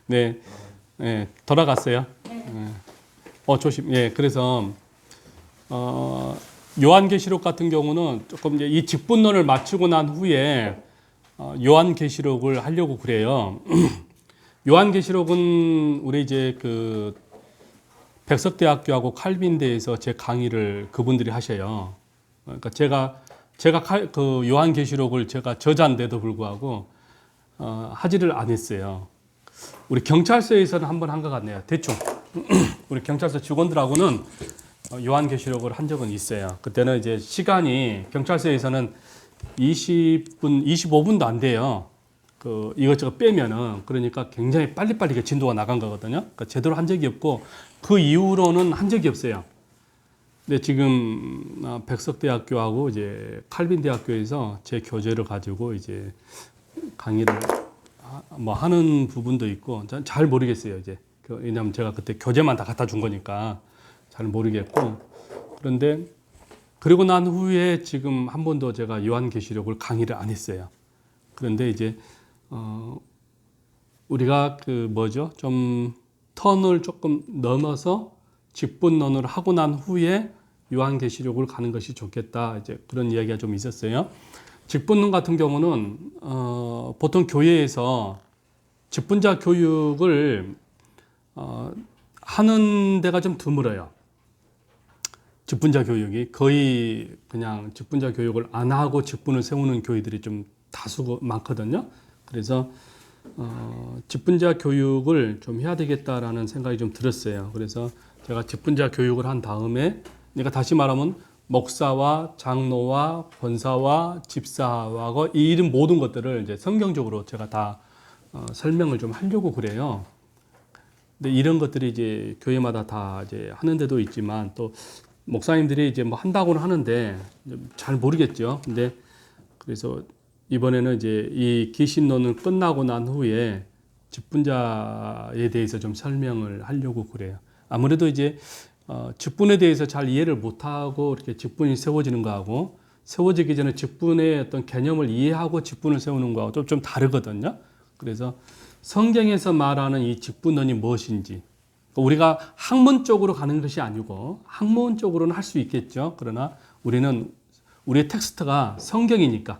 네, 네, 돌아갔어요. 조심. 예, 그래서 요한계시록 같은 경우는 조금 이제 이 직분론을 마치고 난 후에 요한계시록을 하려고 그래요. 요한계시록은 우리 이제 그 백석대학교하고 칼빈대에서 제 강의를 그분들이 하셔요. 그러니까 제가 그 요한계시록을 제가 저자인데도 불구하고 하지를 않았어요. 우리 경찰서에서는 한번 한 것 같네요. 대충 우리 경찰서 직원들하고는 요한계시록을 한 적은 있어요. 그때는 이제 시간이 경찰서에서는 20분, 25분도 안 돼요. 그 이것저것 빼면은 그러니까 굉장히 빨리빨리 진도가 나간 거거든요. 그러니까 제대로 한 적이 없고 그 이후로는 한 적이 없어요. 근데 지금 백석대학교하고 이제 칼빈대학교에서 제 교재를 가지고 이제 강의를 뭐 하는 부분도 있고 잘 모르겠어요. 이제 왜냐하면 제가 그때 교재만 다 갖다 준 거니까 잘 모르겠고 그런데 그리고 난 후에 지금 한 번도 제가 요한계시록을 강의를 안 했어요. 그런데 이제 우리가 그 뭐죠? 좀 턴을 조금 넘어서 직분론을 하고 난 후에 요한계시록을 가는 것이 좋겠다. 이제 그런 이야기가 좀 있었어요. 직분론 같은 경우는 보통 교회에서 직분자 교육을 하는 데가 좀 드물어요. 직분자 교육이 거의 그냥 직분자 교육을 안 하고 직분을 세우는 교회들이 좀 다수 많거든요. 그래서 직분자 교육을 좀 해야 되겠다라는 생각이 좀 들었어요. 그래서 제가 직분자 교육을 한 다음에 그러니까 다시 말하면 목사와 장로와 권사와 집사와 이 이런 모든 것들을 이제 성경적으로 제가 다 설명을 좀 하려고 그래요. 근데 이런 것들이 이제 교회마다 다 이제 하는 데도 있지만 또 목사님들이 이제 뭐 한다고는 하는데 잘 모르겠죠. 근데 그래서 이번에는 이제 이 기신론을 끝나고 난 후에 직분자에 대해서 좀 설명을 하려고 그래요. 아무래도 이제 직분에 대해서 잘 이해를 못하고 이렇게 직분이 세워지는 거하고 세워지기 전에 직분의 어떤 개념을 이해하고 직분을 세우는 거하고 좀 다르거든요. 그래서 성경에서 말하는 이 직분론이 무엇인지 우리가 학문적으로 가는 것이 아니고 학문적으로는 할 수 있겠죠. 그러나 우리는 우리의 텍스트가 성경이니까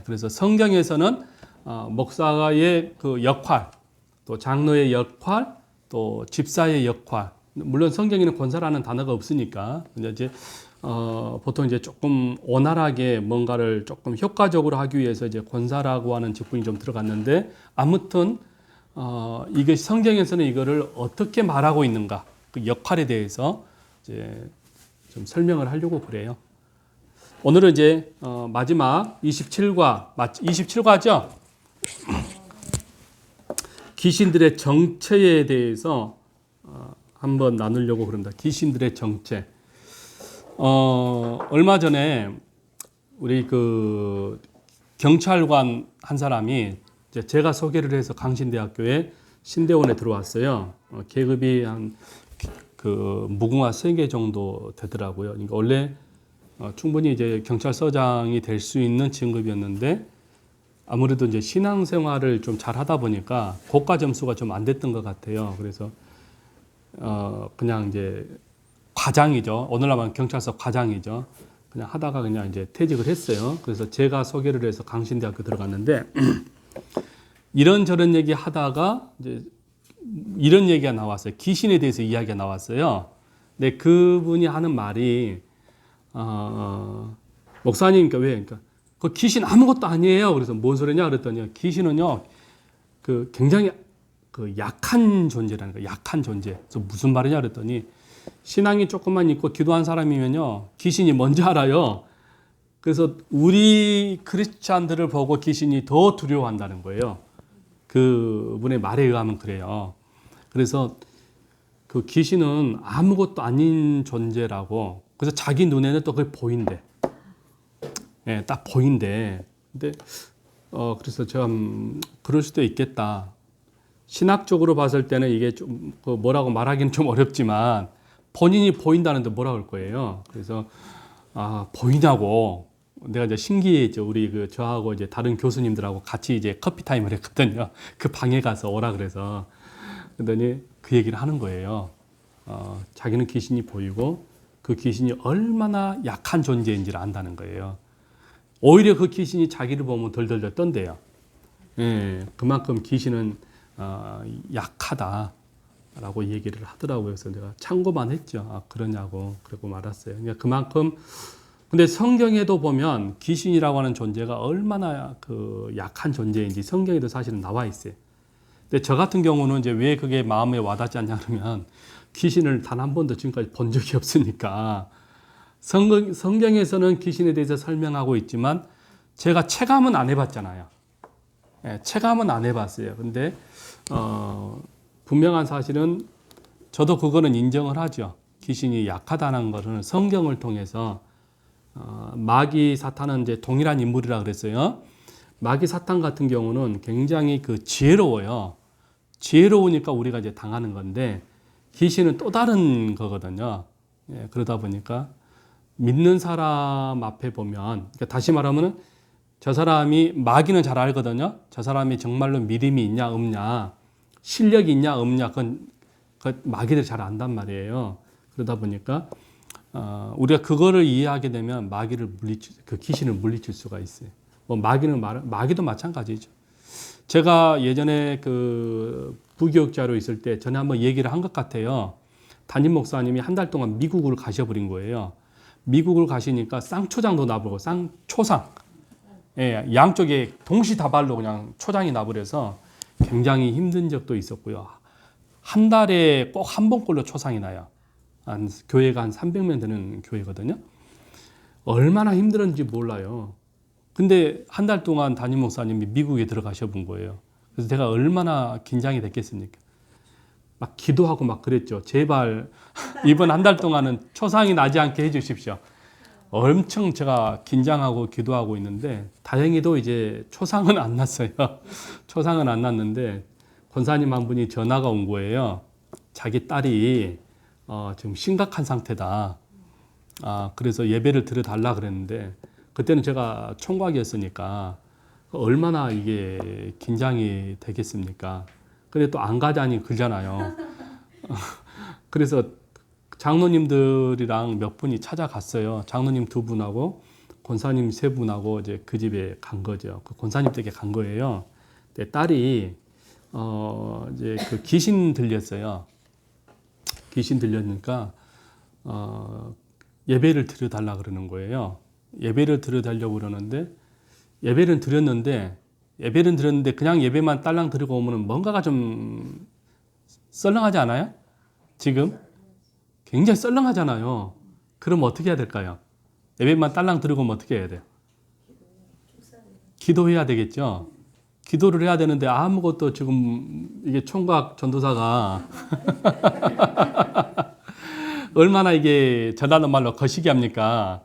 그래서 성경에서는 목사의 그 역할, 또 장로의 역할, 또 집사의 역할. 물론 성경에는 권사라는 단어가 없으니까 이제 보통 이제 조금 원활하게 뭔가를 조금 효과적으로 하기 위해서 이제 권사라고 하는 직분이 좀 들어갔는데 아무튼 이게 성경에서는 이거를 어떻게 말하고 있는가 그 역할에 대해서 이제 좀 설명을 하려고 그래요. 오늘은 이제 마지막 27과죠? 귀신들의 정체에 대해서 한번 나누려고 그럽니다. 귀신들의 정체. 얼마 전에 우리 그 경찰관 한 사람이 제가 소개를 해서 강신대학교에 신대원에 들어왔어요. 계급이 한 그 무궁화 3개 정도 되더라고요. 그러니까 원래 충분히 이제 경찰서장이 될 수 있는 진급이었는데 아무래도 이제 신앙생활을 좀 잘 하다 보니까 고가 점수가 좀 안 됐던 것 같아요. 그래서 그냥 이제 과장이죠. 오늘날 말하면 경찰서 과장이죠. 그냥 하다가 그냥 이제 퇴직을 했어요. 그래서 제가 소개를 해서 강신대학교 들어갔는데 이런저런 얘기 하다가 이제 이런 얘기가 나왔어요. 귀신에 대해서 이야기가 나왔어요. 근데 그분이 하는 말이 목사님, 그러니까 그 귀신 아무것도 아니에요. 그래서 뭔 소리냐 그랬더니 귀신은요 그 굉장히 그 약한 존재라는 거예요. 약한 존재. 그래서 무슨 말이냐 그랬더니 신앙이 조금만 있고 기도한 사람이면요 귀신이 뭔지 알아요. 그래서 우리 크리스찬들을 보고 귀신이 더 두려워한다는 거예요. 그분의 말에 의하면 그래요. 그래서 그 귀신은 아무것도 아닌 존재라고. 그래서 자기 눈에는 또 그게 보인대. 예, 딱 보인대. 근데 그래서 참 그럴 수도 있겠다. 신학적으로 봤을 때는 이게 좀 뭐라고 말하기는 좀 어렵지만 본인이 보인다는데 뭐라 할 거예요. 그래서 보이냐고 내가 이제 신기했죠. 우리 저하고 이제 다른 교수님들하고 같이 이제 커피 타임을 했거든요. 그 방에 가서 오라 그래서. 그러더니 그 얘기를 하는 거예요. 자기는 귀신이 보이고 그 귀신이 얼마나 약한 존재인지를 안다는 거예요. 오히려 그 귀신이 자기를 보면 덜덜덜 떤대요. 예, 그만큼 귀신은 약하다라고 얘기를 하더라고요. 그래서 제가 참고만 했죠. 그러냐고 그러고 말았어요. 그러니까 그만큼 근데 성경에도 보면 귀신이라고 하는 존재가 얼마나 약한 존재인지 성경에도 사실은 나와 있어요. 근데 저 같은 경우는 이제 왜 그게 마음에 와닿지 않냐 그러면 귀신을 단 한 번도 지금까지 본 적이 없으니까 성경에서는 귀신에 대해서 설명하고 있지만 제가 체감은 안 해봤잖아요. 예, 체감은 안 해봤어요. 근데 분명한 사실은 저도 그거는 인정을 하죠. 귀신이 약하다는 것은 성경을 통해서 마귀 사탄은 이제 동일한 인물이라 그랬어요. 마귀 사탄 같은 경우는 굉장히 지혜로워요. 지혜로우니까 우리가 이제 당하는 건데 귀신은 또 다른 거거든요. 예, 그러다 보니까 믿는 사람 앞에 보면 그러니까 다시 말하면은 저 사람이 마귀는 잘 알거든요. 저 사람이 정말로 믿음이 있냐 없냐 실력이 있냐 없냐 그건 마귀들이 잘 안단 말이에요. 그러다 보니까 우리가 그거를 이해하게 되면 그 귀신을 물리칠 수가 있어요. 뭐 마귀도 마찬가지죠. 제가 예전에 부교육자로 있을 때 전에 한번 얘기를 한 것 같아요. 담임 목사님이 한 달 동안 미국을 가셔버린 거예요. 미국을 가시니까 쌍초장도 나버리고 쌍초상. 예, 양쪽에 동시다발로 그냥 초장이 나버려서 굉장히 힘든 적도 있었고요. 한 달에 꼭 한 번꼴로 초상이 나요. 교회가 한 300명 되는 교회거든요. 얼마나 힘들었는지 몰라요. 근데 한 달 동안 담임 목사님이 미국에 들어가셔 본 거예요. 그래서 제가 얼마나 긴장이 됐겠습니까? 막 기도하고 막 그랬죠. 제발 이번 한 달 동안은 초상이 나지 않게 해주십시오. 엄청 제가 긴장하고 기도하고 있는데 다행히도 이제 초상은 안 났어요. 초상은 안 났는데 권사님 한 분이 전화가 온 거예요. 자기 딸이 지금 심각한 상태다. 그래서 예배를 드려달라 그랬는데 그때는 제가 총각이었으니까 얼마나 이게 긴장이 되겠습니까? 근데 또 안 가자니 그러잖아요. 그래서 장로님들이랑 몇 분이 찾아갔어요. 장로님 2분하고 권사님 3분하고 이제 그 집에 간 거죠. 그 권사님 댁에 간 거예요. 근데 딸이 이제 귀신 들렸어요. 귀신 들렸으니까 예배를 드려달라 그러는 거예요. 예배를 드려달라고 그러는데 예배를 드렸는데 그냥 예배만 딸랑 드리고 오면 뭔가가 좀 썰렁하지 않아요? 지금 굉장히 썰렁하잖아요. 그럼 어떻게 해야 될까요? 예배만 딸랑 드리고 오면 어떻게 해야 돼요? 기도해야 되겠죠. 기도를 해야 되는데 아무것도 지금 이게 총각 전도사가 얼마나 이게 전하는 말로 거시기 합니까?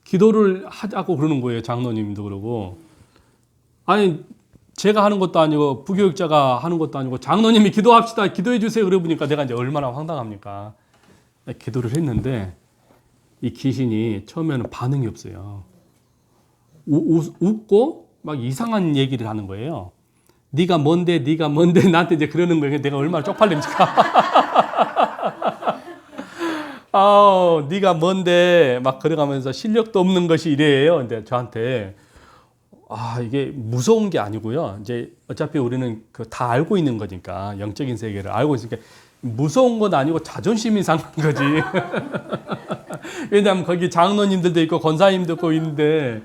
기도를 하자고 그러는 거예요. 장로님도 그러고. 아니 제가 하는 것도 아니고 부교육자가 하는 것도 아니고 장로님이 기도합시다. 기도해 주세요. 그래 보니까 내가 이제 얼마나 황당합니까? 기도를 했는데 이 귀신이 처음에는 반응이 없어요. 웃고 막 이상한 얘기를 하는 거예요. 네가 뭔데 나한테 이제 그러는 거예요. 내가 얼마나 쪽팔립니까? 네가 뭔데 막 그래가면서 실력도 없는 것이 이래요. 근데 저한테 이게 무서운 게 아니고요. 이제 어차피 우리는 다 알고 있는 거니까 영적인 세계를 알고 있으니까 무서운 건 아니고 자존심이 상한 거지. 왜냐하면 거기 장로님들도 있고 권사님도 있고 있는데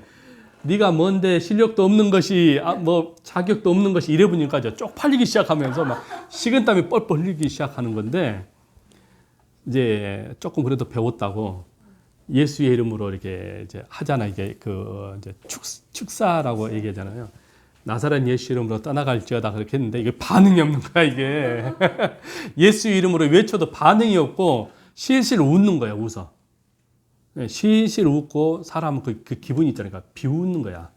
네가 뭔데 실력도 없는 것이 뭐 자격도 없는 것이 이래 보니까 쪽팔리기 시작하면서 막 식은땀이 뻘뻘 흘리기 시작하는 건데 이제 조금 그래도 배웠다고 예수의 이름으로 이렇게 이제 하잖아. 이게 이제 축사라고 얘기하잖아요. 나사렛 예수 이름으로 떠나갈지어다 그렇게 했는데 이게 반응이 없는 거야 이게. 예수 이름으로 외쳐도 반응이 없고 실실 웃는 거야. 웃어. 실실 웃고 사람은 그 기분이 있잖아요. 그러니까 비웃는 거야.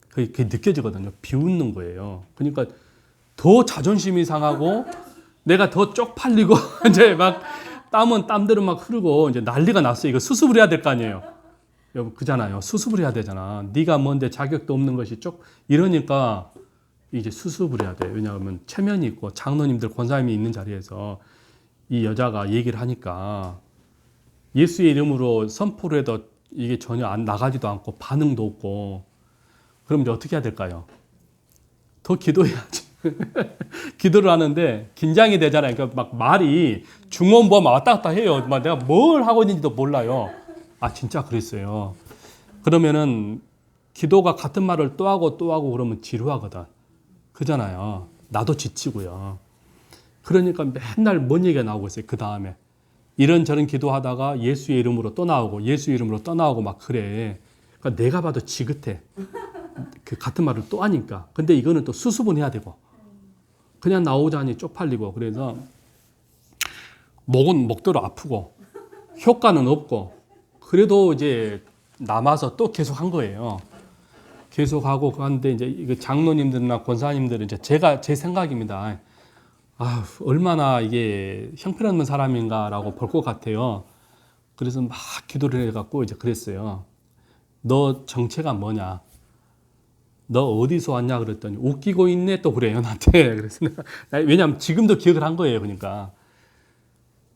그게 느껴지거든요. 비웃는 거예요. 그러니까 더 자존심이 상하고 내가 더 쪽팔리고 이제 막 땀은 땀대로 막 흐르고 이제 난리가 났어요. 이거 수습을 해야 될 거 아니에요. 여러분 그잖아요. 수습을 해야 되잖아. 네가 뭔데 자격도 없는 것이 쪽 이러니까 이제 수습을 해야 돼. 왜냐하면 체면이 있고 장로님들 권사님이 있는 자리에서 이 여자가 얘기를 하니까 예수의 이름으로 선포를 해도 이게 전혀 안 나가지도 않고 반응도 없고 그럼 이제 어떻게 해야 될까요? 더 기도해야지. 기도를 하는데 긴장이 되잖아요. 그러니까 막 말이 중원부하면 왔다 갔다 해요. 막 내가 뭘 하고 있는지도 몰라요. 아 진짜 그랬어요. 그러면은 기도가 같은 말을 또 하고 또 하고 그러면 지루하거든. 그잖아요. 나도 지치고요. 그러니까 맨날 뭔 얘기가 나오고 있어요. 그 다음에 이런저런 기도하다가 예수의 이름으로 또 나오고 예수의 이름으로 또 나오고 막 그래. 그러니까 내가 봐도 지긋해. 그 같은 말을 또 하니까. 근데 이거는 또 수습은 해야 되고 그냥 나오자니 쪽팔리고 그래서 목은 목대로 아프고 효과는 없고 그래도 이제 남아서 또 계속 한 거예요. 계속 하고 그런데 이제 장로님들이나 권사님들은 이제 제 생각입니다. 아, 얼마나 이게 형편없는 사람인가라고 볼 것 같아요. 그래서 막 기도를 해갖고 이제 그랬어요. 너 정체가 뭐냐? 너 어디서 왔냐? 그랬더니 웃기고 있네 또 그래요 나한테. 그래서 왜냐하면 지금도 기억을 한 거예요. 그러니까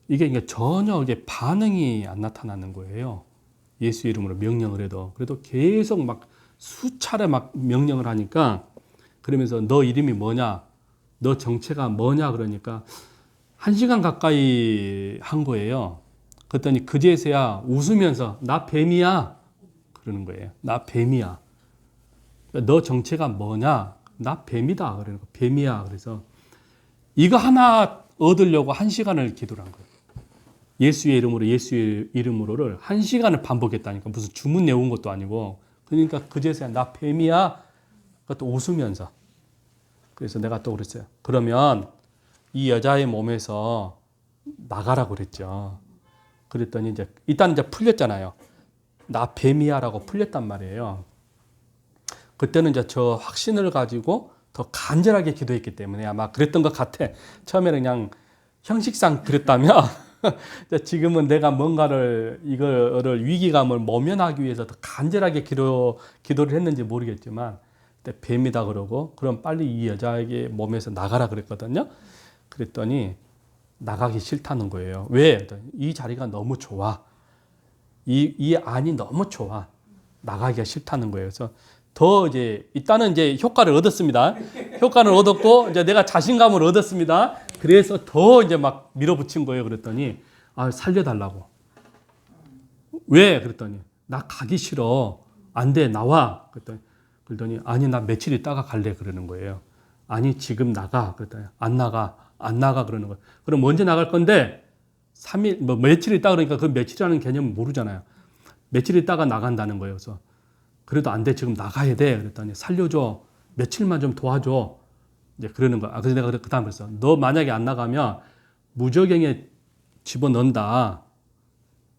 이게 전혀 이게 반응이 안 나타나는 거예요. 예수 이름으로 명령을 해도 그래도 계속 막 수차례 막 명령을 하니까 그러면서 너 이름이 뭐냐? 너 정체가 뭐냐? 그러니까 1시간 가까이 한 거예요. 그랬더니 그제서야 웃으면서 나 뱀이야 그러는 거예요. 나 뱀이야. 너 정체가 뭐냐? 나 뱀이다. 그러니까 뱀이야. 그래서 이거 하나 얻으려고 1시간을 기도를 한 거예요. 예수의 이름으로 예수의 이름으로를 1시간을 반복했다니까. 무슨 주문 외운 것도 아니고. 그러니까 그제서야 나 뱀이야. 그것도 웃으면서. 그래서 내가 또 그랬어요. 그러면 이 여자의 몸에서 나가라고 그랬죠. 그랬더니 일단 풀렸잖아요. 나 뱀이야라고 풀렸단 말이에요. 그때는 이제 저 확신을 가지고 더 간절하게 기도했기 때문에 아마 그랬던 것 같아. 처음에는 그냥 형식상 그랬다면 지금은 내가 뭔가를 이거를 위기감을 모면하기 위해서 더 간절하게 기도를 했는지 모르겠지만 그때 뱀이다 그러고 그럼 빨리 이 여자에게 몸에서 나가라 그랬거든요. 그랬더니 나가기 싫다는 거예요. 왜? 이 자리가 너무 좋아. 이 안이 너무 좋아. 나가기가 싫다는 거예요. 그래서 더 일단은 효과를 얻었습니다. 효과를 얻었고, 내가 자신감을 얻었습니다. 그래서 더 막 밀어붙인 거예요. 그랬더니, 아, 살려달라고. 왜? 그랬더니, 나 가기 싫어. 안 돼, 나와. 그랬더니, 아니, 나 며칠 있다가 갈래. 그러는 거예요. 아니, 지금 나가. 그랬더니, 안 나가. 그러는 거예요. 그럼 언제 나갈 건데? 3일, 며칠 있다 그러니까 그 며칠이라는 개념은 모르잖아요. 며칠 있다가 나간다는 거예요. 그래서, 그래도 안 돼. 지금 나가야 돼. 그랬더니 살려줘. 며칠만 좀 도와줘. 그러는 거야. 그래서 내가 그 다음 그랬어. 너 만약에 안 나가면 무저갱이에 집어넣는다.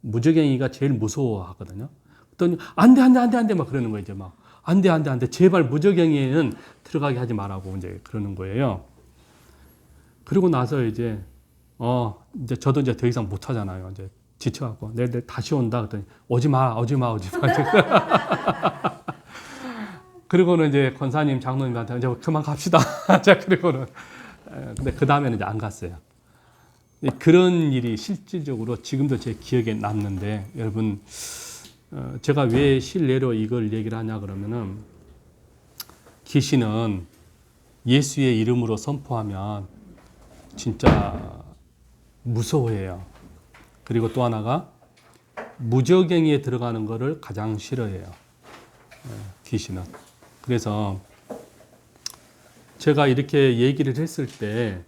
무저갱이가 제일 무서워하거든요. 그랬더니 안 돼. 막 그러는 거예요. 막. 안 돼. 제발 무저갱이에는 들어가게 하지 말라고 그러는 거예요. 그리고 나서 이제 저도 더 이상 못 하잖아요. 지쳐갖고 내일 다시 온다 그랬더니 오지 마. 그리고는 권사님, 장로님한테 이제 그만 갑시다. 자, 그리고는 근데 그 다음에는 안 갔어요. 그런 일이 실질적으로 지금도 제 기억에 남는데 여러분 제가 왜 실례로 이걸 얘기를 하냐 그러면은 귀신은 예수의 이름으로 선포하면 진짜 무서워해요. 그리고 또 하나가 무저갱이에 들어가는 것을 가장 싫어해요. 귀신은. 그래서 제가 이렇게 얘기를 했을 때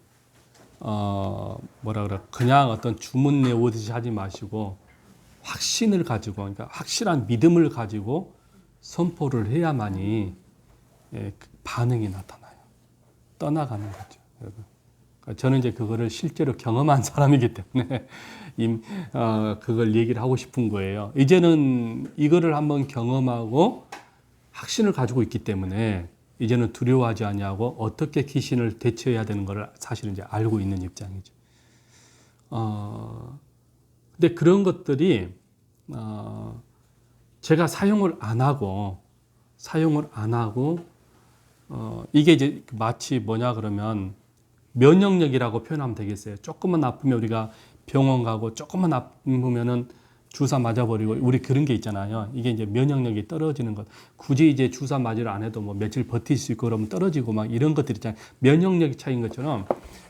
그냥 어떤 주문 내오듯이 하지 마시고 확신을 가지고 그러니까 확실한 믿음을 가지고 선포를 해야만이 반응이 나타나요. 떠나가는 거죠, 여러분. 저는 그거를 실제로 경험한 사람이기 때문에 그걸 얘기를 하고 싶은 거예요. 이제는 이거를 한번 경험하고 확신을 가지고 있기 때문에 이제는 두려워하지 아니하고 어떻게 귀신을 대처해야 되는 걸 사실은 알고 있는 입장이죠. 근데 그런 것들이 제가 사용을 안 하고 이게 이제 마치 뭐냐 그러면 면역력이라고 표현하면 되겠어요. 조금만 아프면 우리가 병원 가고 조금만 아프면은 주사 맞아버리고 우리 그런 게 있잖아요. 이게 이제 면역력이 떨어지는 것. 굳이 이제 주사 맞이를 안 해도 뭐 며칠 버틸 수 있고 그러면 떨어지고 막 이런 것들 있잖아요. 면역력이 차이인 것처럼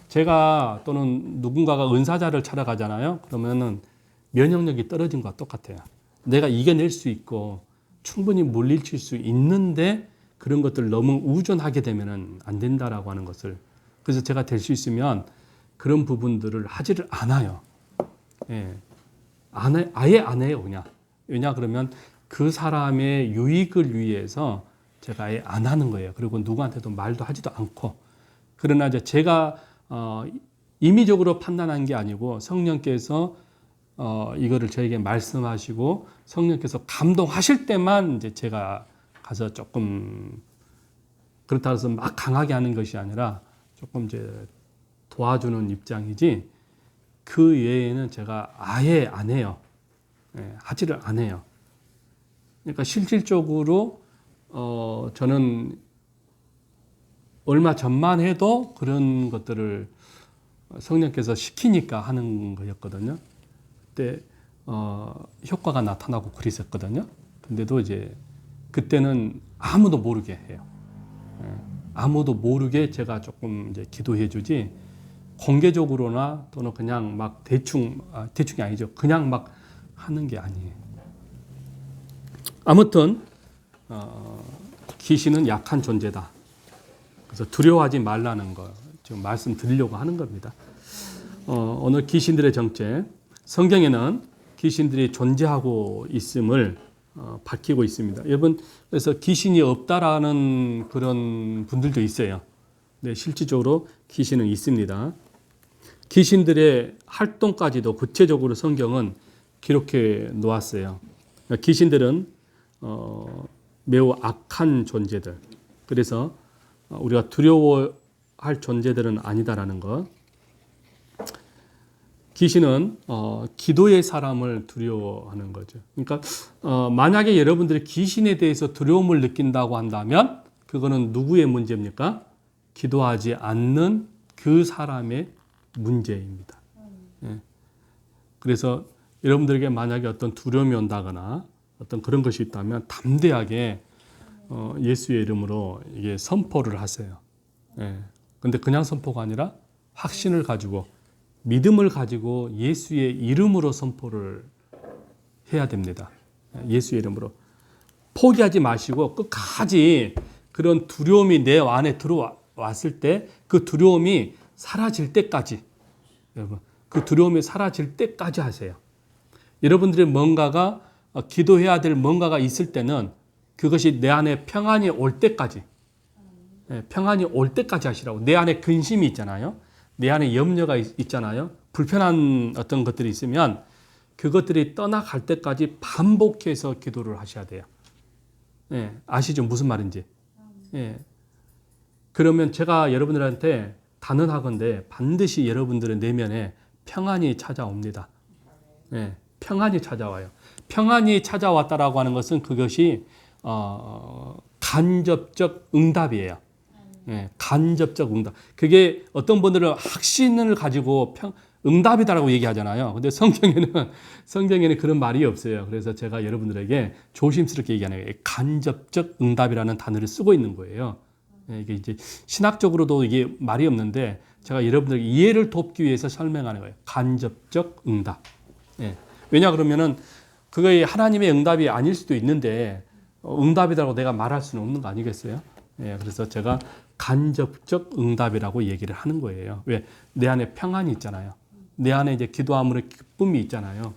제가 또는 누군가가 은사자를 찾아가잖아요. 그러면은 면역력이 떨어진 것과 똑같아요. 내가 이겨낼 수 있고 충분히 물리칠 수 있는데 그런 것들 너무 우존하게 되면은 안 된다라고 하는 것을. 그래서 제가 될 수 있으면 그런 부분들을 하지를 않아요. 예. 아예 안 해요, 그냥. 왜냐 그러면 그 사람의 유익을 위해서 제가 아예 안 하는 거예요. 그리고 누구한테도 말도 하지도 않고. 그러나 이제 제가 임의적으로 판단한 게 아니고 성령께서 이거를 저에게 말씀하시고 성령께서 감동하실 때만 이제 제가 가서 조금 그렇다고 해서 막 강하게 하는 것이 아니라 조금 이제 도와주는 입장이지 그 외에는 제가 아예 안 해요. 예, 하지를 안 해요. 그러니까 실질적으로 저는 얼마 전만 해도 그런 것들을 성령께서 시키니까 하는 거였거든요. 그때 효과가 나타나고 그랬었거든요. 근데도 이제 그때는 아무도 모르게 해요. 예, 아무도 모르게 제가 조금 이제 기도해 주지 공개적으로나 또는 그냥 막 대충이 아니죠. 그냥 막 하는 게 아니에요. 아무튼 귀신은 약한 존재다. 그래서 두려워하지 말라는 거 지금 말씀드리려고 하는 겁니다. 오늘 귀신들의 정체, 성경에는 귀신들이 존재하고 있음을 밝히고 있습니다. 여러분, 그래서 귀신이 없다라는 그런 분들도 있어요. 네, 실질적으로 귀신은 있습니다. 귀신들의 활동까지도 구체적으로 성경은 기록해 놓았어요. 귀신들은 매우 악한 존재들. 그래서 우리가 두려워할 존재들은 아니다라는 것. 귀신은 기도의 사람을 두려워하는 거죠. 그러니까 만약에 여러분들이 귀신에 대해서 두려움을 느낀다고 한다면 그거는 누구의 문제입니까? 기도하지 않는 그 사람의 문제입니다. 예. 그래서 여러분들에게 만약에 어떤 두려움이 온다거나 어떤 그런 것이 있다면 담대하게 예수의 이름으로 이게 선포를 하세요. 예. 근데 그냥 선포가 아니라 확신을 가지고 믿음을 가지고 예수의 이름으로 선포를 해야 됩니다. 예수의 이름으로. 포기하지 마시고 끝까지 그런 두려움이 내 안에 들어왔을 때 그 두려움이 사라질 때까지, 여러분, 그 두려움이 사라질 때까지 하세요. 여러분들의 뭔가가 기도해야 될 뭔가가 있을 때는 그것이 내 안에 평안이 올 때까지, 평안이 올 때까지 하시라고. 내 안에 근심이 있잖아요. 내 안에 염려가 있잖아요. 불편한 어떤 것들이 있으면 그것들이 떠나갈 때까지 반복해서 기도를 하셔야 돼요. 예, 아시죠? 무슨 말인지. 예. 그러면 제가 여러분들한테 단언하건대 반드시 여러분들의 내면에 평안이 찾아옵니다. 예, 평안이 찾아와요. 평안이 찾아왔다라고 하는 것은 그것이 간접적 응답이에요. 예, 간접적 응답. 그게 어떤 분들은 확신을 가지고 응답이다라고 얘기하잖아요. 근데 성경에는 그런 말이 없어요. 그래서 제가 여러분들에게 조심스럽게 얘기하는 거예요. 간접적 응답이라는 단어를 쓰고 있는 거예요. 예, 이게 이제 신학적으로도 이게 말이 없는데 제가 여러분들에게 이해를 돕기 위해서 설명하는 거예요. 간접적 응답. 예. 왜냐 그러면은 그게 하나님의 응답이 아닐 수도 있는데 응답이라고 내가 말할 수는 없는 거 아니겠어요? 예, 그래서 제가 간접적 응답이라고 얘기를 하는 거예요. 왜? 내 안에 평안이 있잖아요. 내 안에 이제 기도함으로 기쁨이 있잖아요.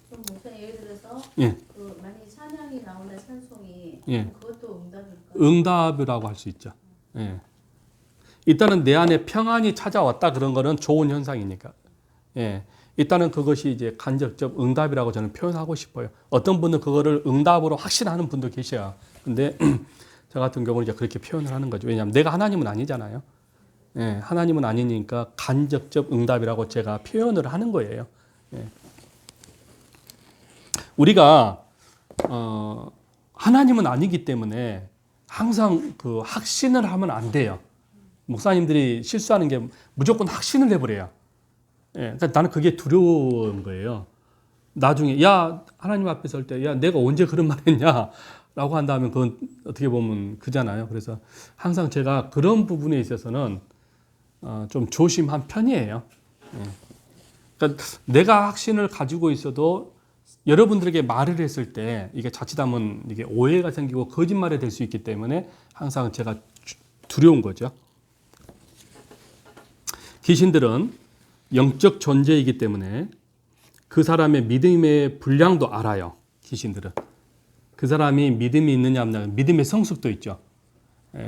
그럼 목사님 예를 들어서 예. 그 만약에 찬양이 나오는 찬송이 예. 그것도 응답일까요? 응답이라고 할 수 있죠. 예. 일단은 내 안에 평안이 찾아왔다 그런 거는 좋은 현상이니까. 예. 일단은 그것이 이제 간접적 응답이라고 저는 표현하고 싶어요. 어떤 분은 그거를 응답으로 확신하는 분도 계셔요. 근데 저 같은 경우는 이제 그렇게 표현을 하는 거죠. 왜냐하면 내가 하나님은 아니잖아요. 예, 하나님은 아니니까 간접적 응답이라고 제가 표현을 하는 거예요. 예. 우리가 하나님은 아니기 때문에 항상 그 확신을 하면 안 돼요. 목사님들이 실수하는 게 무조건 확신을 해버려요. 예, 그러니까 나는 그게 두려운 거예요. 나중에 야 하나님 앞에 설 때 야 내가 언제 그런 말 했냐 라고 한다면 그건 어떻게 보면 그잖아요. 그래서 항상 제가 그런 부분에 있어서는 좀 조심한 편이에요. 예. 그러니까 내가 확신을 가지고 있어도 여러분들에게 말을 했을 때 이게 자칫하면 이게 오해가 생기고 거짓말이 될 수 있기 때문에 항상 제가 두려운 거죠. 귀신들은 영적 존재이기 때문에 그 사람의 믿음의 분량도 알아요. 귀신들은. 그 사람이 믿음이 있느냐 없느냐 믿음의 성숙도 있죠.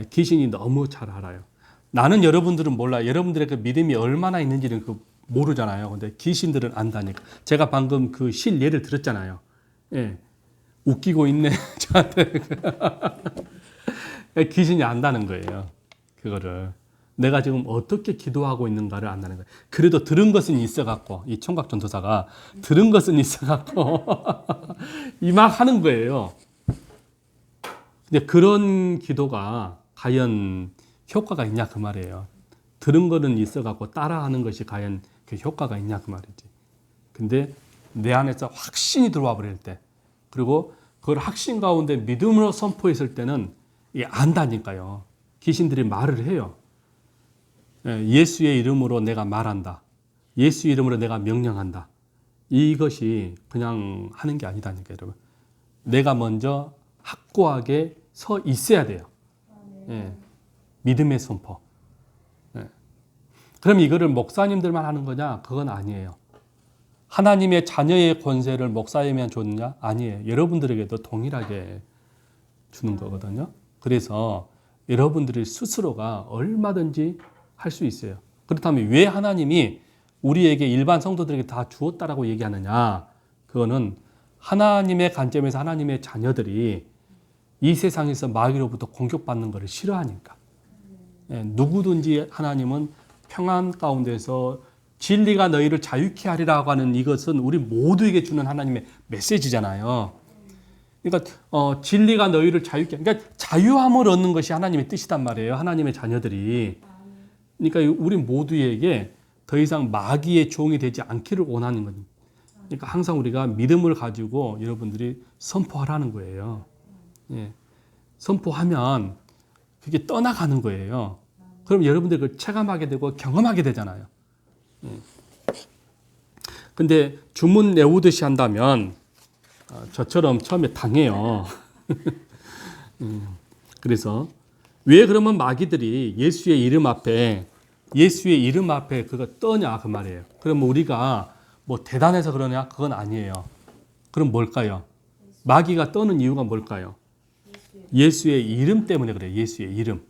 귀신이 너무 잘 알아요. 나는 여러분들은 몰라요. 여러분들의 그 믿음이 얼마나 있는지는 모르잖아요. 근데 귀신들은 안다니까. 제가 방금 그 실 예를 들었잖아요. 예. 웃기고 있네. 저한테. 귀신이 안다는 거예요. 그거를. 내가 지금 어떻게 기도하고 있는가를 안다는 거예요. 그래도 들은 것은 있어갖고, 이 총각전도사가 들은 것은 있어갖고, 이 막 하는 거예요. 근데 그런 기도가 과연 효과가 있냐 그 말이에요. 들은 거는 있어갖고 따라하는 것이 과연 그 효과가 있냐 그 말이지. 근데 내 안에서 확신이 들어와 버릴 때, 그리고 그걸 확신 가운데 믿음으로 선포했을 때는 이게 안다니까요. 귀신들이 말을 해요. 예수의 이름으로 내가 말한다. 예수 이름으로 내가 명령한다. 이것이 그냥 하는 게 아니다니까 여러분. 내가 먼저 확고하게 서 있어야 돼요. 예. 믿음의 선포. 예. 그럼 이거를 목사님들만 하는 거냐? 그건 아니에요. 하나님의 자녀의 권세를 목사님만 줬냐? 아니에요. 여러분들에게도 동일하게 주는 거거든요. 그래서 여러분들이 스스로가 얼마든지 할 수 있어요. 그렇다면 왜 하나님이 우리에게 일반 성도들에게 다 주었다라고 얘기하느냐? 그거는 하나님의 관점에서 하나님의 자녀들이 이 세상에서 마귀로부터 공격받는 것을 싫어하니까. 누구든지 하나님은 평안 가운데서 진리가 너희를 자유케 하리라고 하는 이것은 우리 모두에게 주는 하나님의 메시지잖아요. 그러니까 진리가 너희를 자유케, 그러니까 자유함을 얻는 것이 하나님의 뜻이단 말이에요. 하나님의 자녀들이. 그러니까 우리 모두에게 더 이상 마귀의 종이 되지 않기를 원하는 겁니다. 그러니까 항상 우리가 믿음을 가지고 여러분들이 선포하라는 거예요. 예. 선포하면 그게 떠나가는 거예요. 그럼 여러분들 그걸 체감하게 되고 경험하게 되잖아요. 예. 근데 주문 외우듯이 한다면 저처럼 처음에 당해요. 그래서 왜 그러면 마귀들이 예수의 이름 앞에 그거 떠냐 그 말이에요. 그럼 우리가 뭐 대단해서 그러냐? 그건 아니에요. 그럼 뭘까요? 마귀가 떠는 이유가 뭘까요? 예수의 이름 때문에 그래요. 예수의 이름.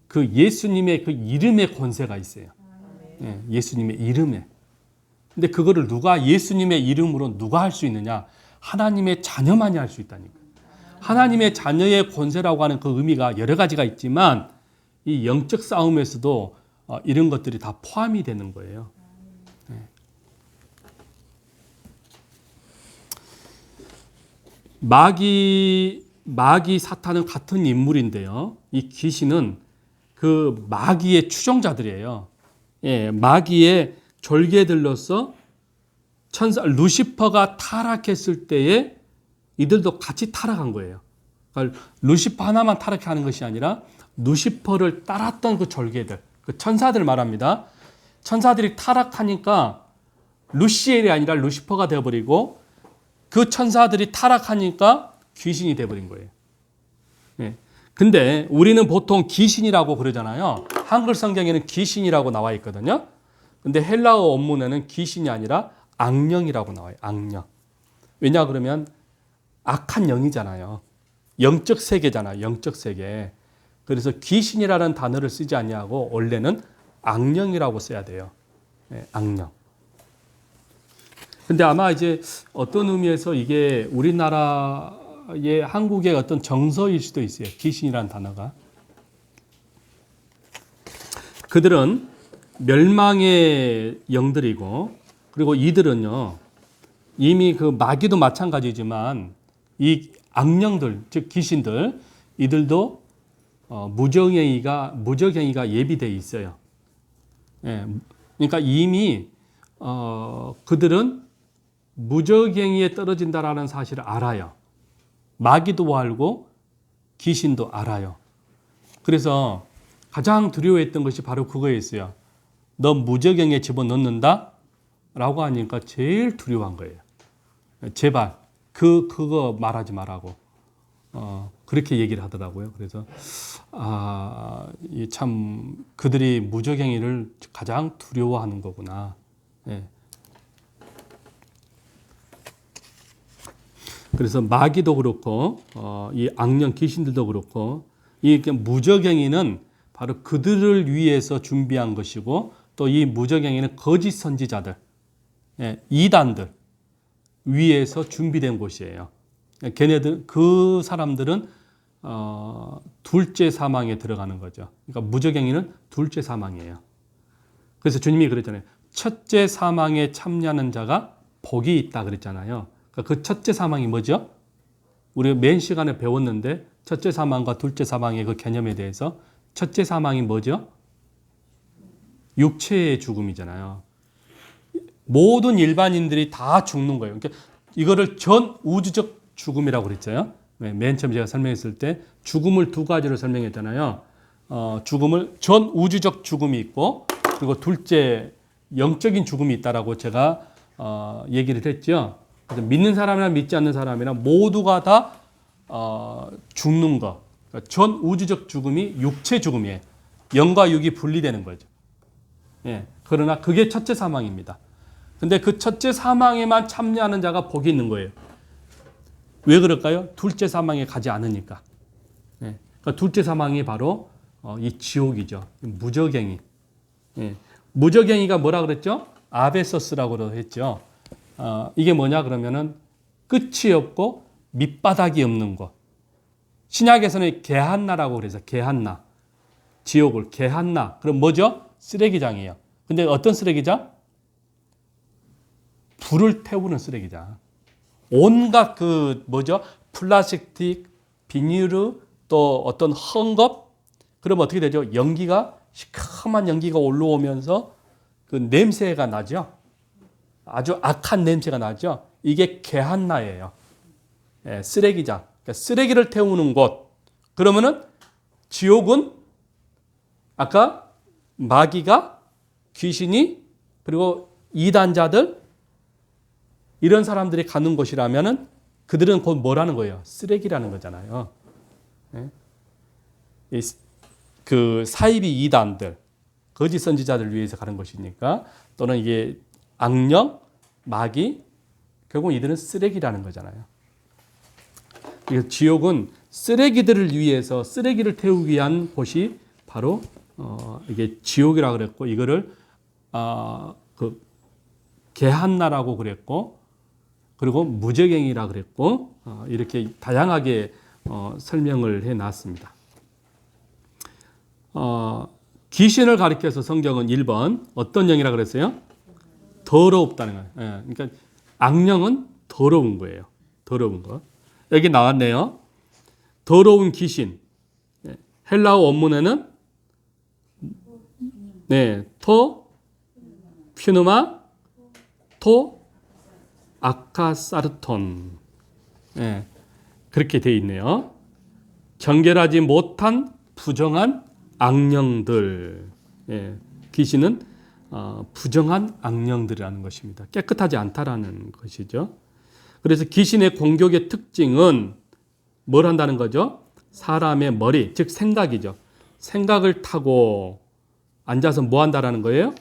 그 예수님의 그 이름의 권세가 있어요. 예, 예수님의 이름에. 근데 그거를 예수님의 이름으로 누가 할 수 있느냐? 하나님의 자녀만이 할 수 있다니까. 하나님의 자녀의 권세라고 하는 그 의미가 여러 가지가 있지만 이 영적 싸움에서도 이런 것들이 다 포함이 되는 거예요. 네. 마귀 사탄은 같은 인물인데요. 이 귀신은 그 마귀의 추종자들이에요. 예, 마귀의 졸개들로서 천사 루시퍼가 타락했을 때에 이들도 같이 타락한 거예요. 그러니까 루시퍼 하나만 타락하는 것이 아니라 루시퍼를 따랐던 그 졸개들, 그 천사들 말합니다. 천사들이 타락하니까 루시엘이 아니라 루시퍼가 되어버리고 그 천사들이 타락하니까 귀신이 되어버린 거예요. 네. 근데 우리는 보통 귀신이라고 그러잖아요. 한글 성경에는 귀신이라고 나와 있거든요. 근데 헬라어 원문에는 귀신이 아니라 악령이라고 나와요. 악령. 왜냐 그러면 악한 영이잖아요. 영적 세계잖아요. 영적 세계. 그래서 귀신이라는 단어를 쓰지 않냐고 원래는 악령이라고 써야 돼요. 네, 악령. 근데 아마 이제 어떤 의미에서 이게 우리나라의 한국의 어떤 정서일 수도 있어요. 귀신이라는 단어가. 그들은 멸망의 영들이고 그리고 이들은요. 이미 그 마귀도 마찬가지지만 이 악령들, 즉 귀신들, 이들도 무적행위가 예비되어 있어요. 예, 그러니까 이미 그들은 무적행위에 떨어진다라는 사실을 알아요. 마귀도 알고 귀신도 알아요. 그래서 가장 두려워했던 것이 바로 그거였어요. 너 무적행위에 집어넣는다? 라고 하니까 제일 두려워한 거예요. 제발 그거 말하지 말라고 그렇게 얘기를 하더라고요. 그래서 참 그들이 무적행위를 가장 두려워하는 거구나. 예. 그래서 마귀도 그렇고 이 악령 귀신들도 그렇고 이 무적행위는 바로 그들을 위해서 준비한 것이고 또 이 무적행위는 거짓 선지자들, 예, 이단들 위해서 준비된 곳이에요. 걔네들 그 사람들은 둘째 사망에 들어가는 거죠. 그러니까 무적행위는 둘째 사망이에요. 그래서 주님이 그랬잖아요. 첫째 사망에 참여하는 자가 복이 있다 그랬잖아요. 그러니까 그 첫째 사망이 뭐죠? 우리가 맨 시간에 배웠는데 첫째 사망과 둘째 사망의 그 개념에 대해서 첫째 사망이 뭐죠? 육체의 죽음이잖아요. 모든 일반인들이 다 죽는 거예요. 그러니까 이거를 전 우주적 죽음이라고 그랬죠. 맨 처음 제가 설명했을 때 죽음을 두 가지로 설명했잖아요. 죽음을 전 우주적 죽음이 있고 그리고 둘째 영적인 죽음이 있다라고 제가 얘기를 했죠. 그래서 믿는 사람이나 믿지 않는 사람이나 모두가 다 죽는 거. 그러니까 전 우주적 죽음이 육체 죽음이에요. 영과 육이 분리되는 거죠. 예. 그러나 그게 첫째 사망입니다. 근데 그 첫째 사망에만 참여하는 자가 복이 있는 거예요. 왜 그럴까요? 둘째 사망에 가지 않으니까. 예. 그러니까 둘째 사망이 바로 이 지옥이죠. 무적행위. 예. 무적행위가 뭐라 그랬죠? 아베서스라고 했죠. 이게 뭐냐 그러면은 끝이 없고 밑바닥이 없는 곳. 신약에서는 게한나라고 그래서 게한나. 지옥을 게한나. 그럼 뭐죠? 쓰레기장이에요. 근데 어떤 쓰레기장? 불을 태우는 쓰레기장. 온갖 플라스틱, 비닐을 또 어떤 헝겊. 그럼 어떻게 되죠? 시커먼 연기가 올라오면서 그 냄새가 나죠. 아주 악한 냄새가 나죠. 이게 게한나예요. 예, 쓰레기장. 그러니까 쓰레기를 태우는 곳. 그러면은 지옥은 아까 마귀가 귀신이 그리고 이단자들 이런 사람들이 가는 곳이라면은 그들은 곧 뭐라는 거예요? 쓰레기라는 거잖아요. 예? 그 사이비 이단들, 거짓 선지자들 위해서 가는 것이니까 또는 이게 악령, 마귀, 결국 이들은 쓰레기라는 거잖아요. 지옥은 쓰레기들을 위해서 쓰레기를 태우기 위한 곳이 바로 이게 지옥이라 그랬고 이거를 그 게한나라고 그랬고 그리고 무적행위라 그랬고 이렇게 다양하게 설명을 해놨습니다. 귀신을 가리켜서 성경은 1번 어떤 영이라 그랬어요? 더럽다는 거예요. 예, 그러니까 악령은 더러운 거예요. 더러운 거. 여기 나왔네요. 더러운 귀신. 헬라어 원문에는 토 퓨누마 토 아카사르톤. 그렇게 되어 있네요. 정결하지 못한 부정한 악령들. 귀신은 부정한 악령들이라는 것입니다. 깨끗하지 않다라는 것이죠. 그래서 귀신의 공격의 특징은 뭘 한다는 거죠? 사람의 머리, 즉 생각이죠. 생각을 타고 앉아서 뭐 한다라는 거예요?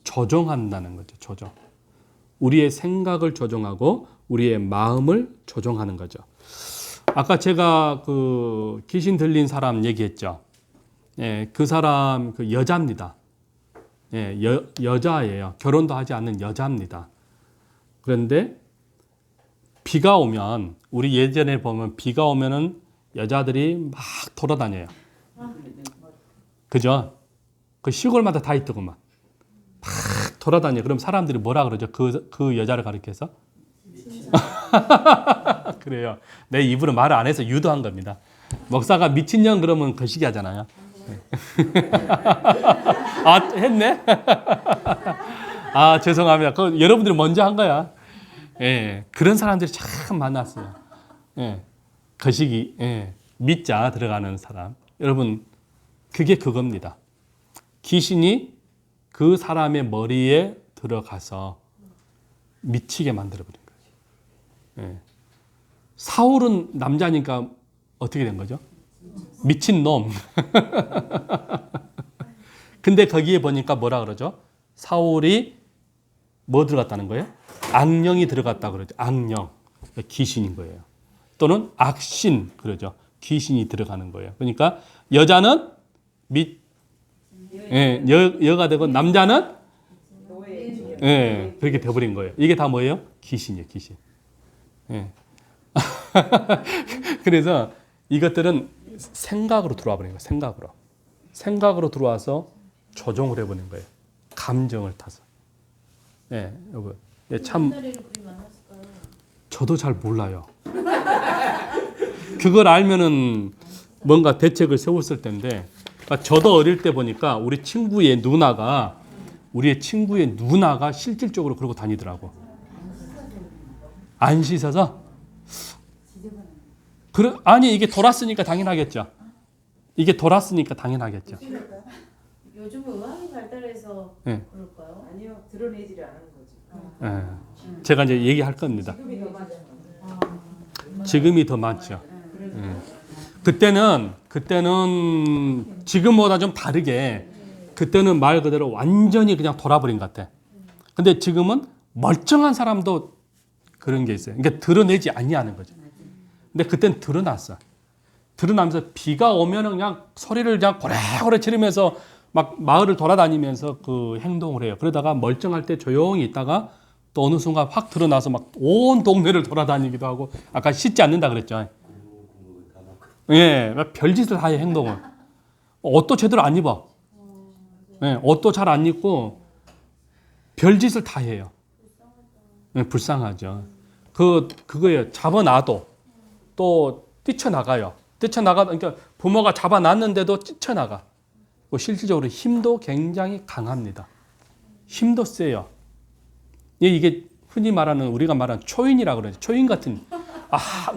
조종한다는 거죠. 조종. 우리의 생각을 조종하고 우리의 마음을 조종하는 거죠. 아까 제가 그 귀신 들린 사람 얘기했죠. 그 사람 그 여자입니다. 여자예요. 결혼도 하지 않는 여자입니다. 그런데 비가 오면 우리 예전에 보면 비가 오면은 여자들이 막 돌아다녀요. 그죠? 그 시골마다 다 있더구만. 막 돌아다녀. 그럼 사람들이 뭐라 그러죠? 그 여자를 가리켜서? 그래요. 내 입으로 말을 안 해서 유도한 겁니다. 목사가 미친년 그러면 거시기 하잖아요. 아, 했네? 아, 죄송합니다. 여러분들이 먼저 한 거야. 예, 그런 사람들이 참 많았어요. 예, 거시기, 예, 믿자 들어가는 사람. 여러분, 그게 그겁니다. 귀신이 그 사람의 머리에 들어가서 미치게 만들어버린 거예요. 예. 사울은 남자니까 어떻게 된 거죠? 미친 놈. 근데 거기에 보니까 뭐라 그러죠? 사울이 뭐 들어갔다는 거예요? 악령이 들어갔다 그러죠. 악령. 귀신인 거예요. 또는 악신 그러죠. 귀신이 들어가는 거예요. 그러니까 여자는 예, 여가 되고 남자는 예, 그렇게 돼버린 거예요. 이게 다 뭐예요? 귀신이에요, 귀신. 예. 그래서 이것들은 생각으로 들어와 버린 거예요. 생각으로. 생각으로 들어와서 조종을 해버린 거예요. 감정을 타서. 예, 여러분. 예, 참. 옛날에는 그리 많았을까요? 저도 잘 몰라요. 그걸 알면은 뭔가 대책을 세웠을 텐데, 그러니까 저도 어릴 때 보니까 우리의 친구의 누나가 실질적으로 그러고 다니더라고. 안 씻어서? 아니, 이게 돌았으니까 당연하겠죠. 요즘은 의학이 발달해서 네. 그럴까요? 아니요, 드러내지를 않은 거지. 예. 제가 이제 얘기할 겁니다. 지금이 더 많죠. 지금이 더 많죠. 예. 그때는 지금보다 좀 다르게 그때는 말 그대로 완전히 그냥 돌아버린 것 같아. 근데 지금은 멀쩡한 사람도 그런 게 있어요. 그러니까 드러내지 아니하는 거죠. 근데 그때는 드러났어. 드러나면서 비가 오면은 그냥 소리를 그냥 고래고래 지르면서 막 마을을 돌아다니면서 그 행동을 해요. 그러다가 멀쩡할 때 조용히 있다가 또 어느 순간 확 드러나서 막 온 동네를 돌아다니기도 하고 아까 씻지 않는다 그랬죠. 예, 막 별짓을 다 해 행동을. 옷도 제대로 안 입어. 예, 옷도 잘 안 입고 별짓을 다 해요. 예, 불쌍하죠. 그거예요. 잡아놔도 또 뛰쳐나가요. 그러니까 부모가 잡아놨는데도 뛰쳐나가. 실질적으로 힘도 굉장히 강합니다. 힘도 세요. 이게 흔히 말하는 우리가 말하는 초인이라고 그러죠. 초인 같은